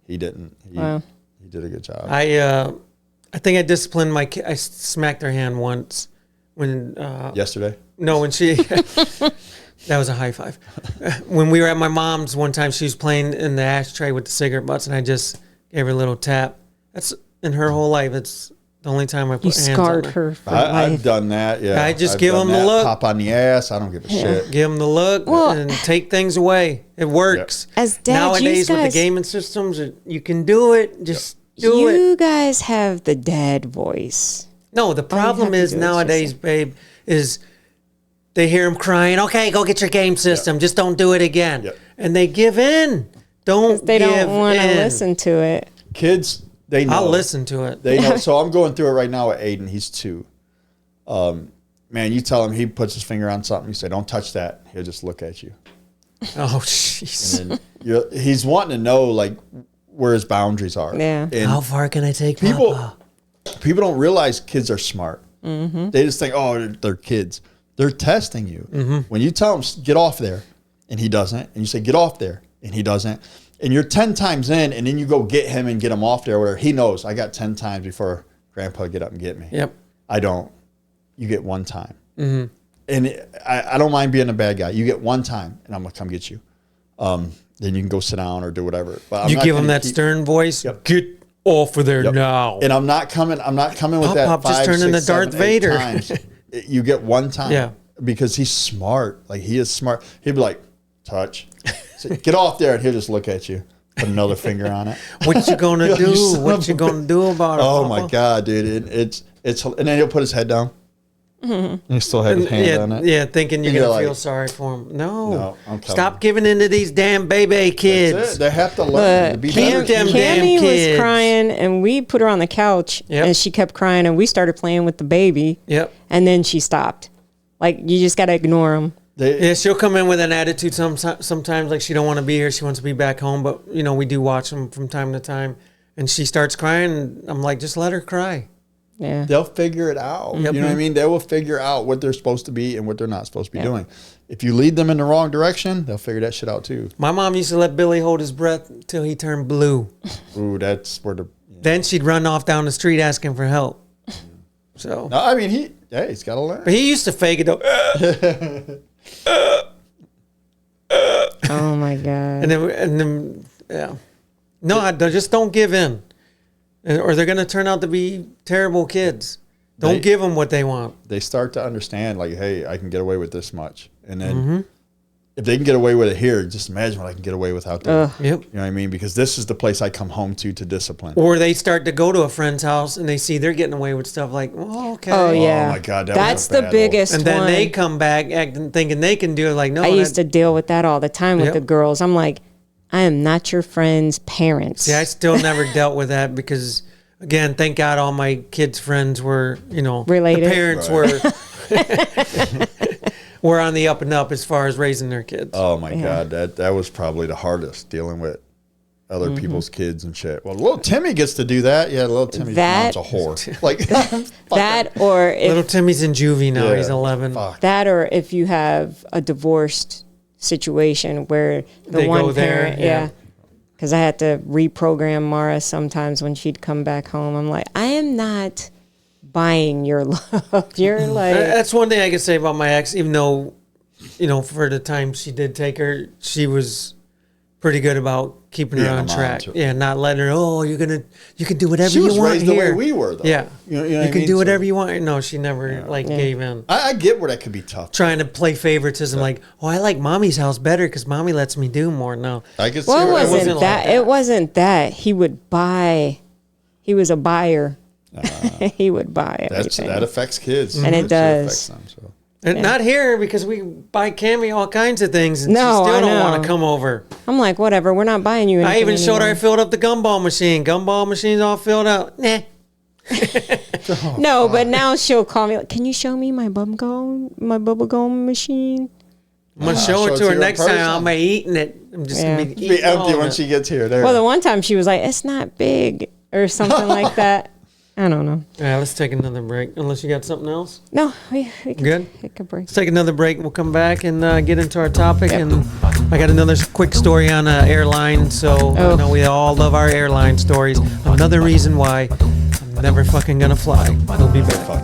he didn't. He did a good job.
I think I disciplined my kid. I smacked her hand once when.
Yesterday.
No, when she. That was a high five. When we were at my mom's one time, she was playing in the ashtray with the cigarette butts, and I just gave her a little tap. That's in her whole life. It's the only time I put
You
hands on
scarred
her.
her for
I've
life.
done that. Yeah,
I just
I've
give
done
him the
that.
look.
Pop on the ass. I don't give a shit.
Give them the look and take things away. It works.
As dads,
Nowadays
you
with
guys-
the gaming systems, you can do it. Just do it.
You guys have the dad voice.
No, the problem
have to
is
do is
nowadays,
just-
babe, is they hear him crying. Okay, go get your game system. Just don't do it again.
Yep.
And they give in.
They
give
don't want to
in.
listen to it.
Kids, they know.
I'll listen to it.
They know. So I'm going through it right now with Aiden. He's 2. man, you tell him he puts his finger on something, you say, don't touch that. He'll just look at you.
Oh, jeez.
And then he's wanting to know, like, where his boundaries are.
Yeah.
And
How far can I take
people
Papa?
don't realize kids are smart. Mm-hmm. They just think, oh, they're kids. They're testing you. Mm-hmm. When you tell him, get off there, and he doesn't, and you say, get off there, and he doesn't, and you're 10 times in, and then you go get him and get him off there, where he knows, I got 10 times before Grandpa get up and get me.
Yep.
I don't. You get one time. Mm-hmm. And I don't mind being a bad guy. You get one time, and I'm going to come get you. Then you can go sit down or do whatever. But
you give him that stern voice.
Yep.
Get off of there now.
And I'm not coming with that.
Pop just
5,
turned
6,
into
7,
Darth
8
Vader.
times. You get one time.
Yeah.
Because he's smart. Like, he is smart. He'd be like, touch. Say, get off there, and he'll just look at you. Put another finger on it.
What you gonna do? What you gonna do about it?
Oh
Papa?
my God, dude! It's and then he'll put his head down. And he still had his hand on it.
Yeah, thinking you're
And
gonna
you're
feel
like,
sorry for him. No,
I'm telling
stop
you.
giving in to these damn baby
That's
kids.
it. They have to learn to
But
be
Cam-
better.
them damn
Cammy
kids.
was crying, and we put her on the couch,
Yep.
and she kept crying, and we started playing with the baby,
Yep.
and then she stopped. Like, you just got to ignore them.
Yeah, she'll come in with an attitude sometimes, like she don't want to be here. She wants to be back home. But, we do watch them from time to time. And she starts crying, and I'm like, just let her cry.
Yeah.
They'll figure it out.
Yep.
You know what I mean? They will figure out what they're supposed to be and what they're not supposed to be doing. If you lead them in the wrong direction, they'll figure that shit out too.
My mom used to let Billy hold his breath till he turned blue.
Ooh, that's where the...
Then she'd run off down the street asking for help. So,
No, I mean, he's got to learn.
but he used to fake it though.
Oh, my God.
And then, yeah. No, just don't give in. Or they're going to turn out to be terrible kids. Don't give them what they want.
They start to understand, like, hey, I can get away with this much. And then
Mm-hmm.
if they can get away with it here, just imagine what I can get away with out there.
Yep.
You know what I mean? Because this is the place I come home to discipline.
Or they start to go to a friend's house and they see they're getting away with stuff like, oh, okay.
Oh, yeah.
Oh, my God.
That's
was a
the
bad
biggest
And then
one.
they come back acting, thinking they can do it. Like, no.
I used to deal with that all the time with
Yep.
the girls. I'm like, I am not your friend's parents.
See, I still never dealt with that because, again, thank God all my kids' friends were,
Related.
The parents were on the up and up as far as raising their kids.
Oh, my God. That was probably the hardest, dealing with other
Mm-hmm.
people's kids and shit. Well, little Timmy gets to do that. Yeah, little Timmy's
That-
mom's a whore. Like,
That or if
Little Timmy's in juvie now.
Yeah.
He's 11.
fuck.
that or if you have a divorced situation where the
They
one
go there,
parent,
yeah.
because I had to reprogram Mara sometimes when she'd come back home. I'm like, I am not buying your love. You're like,
That's one thing I can say about my ex, even though, for the time she did take her, she was pretty good about keeping her
Being a
on
mom,
track.
too.
Yeah, not letting her, you can do whatever
She was
you want
raised
here.
the way we were, though.
Yeah.
You know what
You
I
can
mean?
do
So-
whatever you want. No, she never gave in.
I get where that could be tough.
Trying to play favoritism like, I like mommy's house better because mommy lets me do more. No.
I could see
well, it
where
wasn't,
wasn't like
that.
that.
It wasn't that. He would buy. He was a buyer. He would buy everything.
that affects kids.
And it
sure
does.
affects them, so.
And not here because we buy Cammy all kinds of things and
No,
she still
I
don't
know.
want to come over.
I'm like, whatever. We're not buying you anything
I even showed her I
anymore.
filled up the gumball machine. Gumball machine's all filled out. Nah.
No, but now she'll call me like, can you show me my bubble gum machine?
I'm going to show it to her
in
next time.
person.
I'm going to eating it. I'm just
Yeah.
going to
It'll
be
be empty
eating
when she gets here. There.
Well, the one time she was like, it's not big or something like that. I don't know.
Yeah, let's take another break. Unless you got something else.
No, we can
Good?
take a break.
Let's take another break. We'll come back and get into our topic. And I got another quick story on airline. So I know we all love our airline stories. Another reason why I'm never fucking going to fly. We'll be back.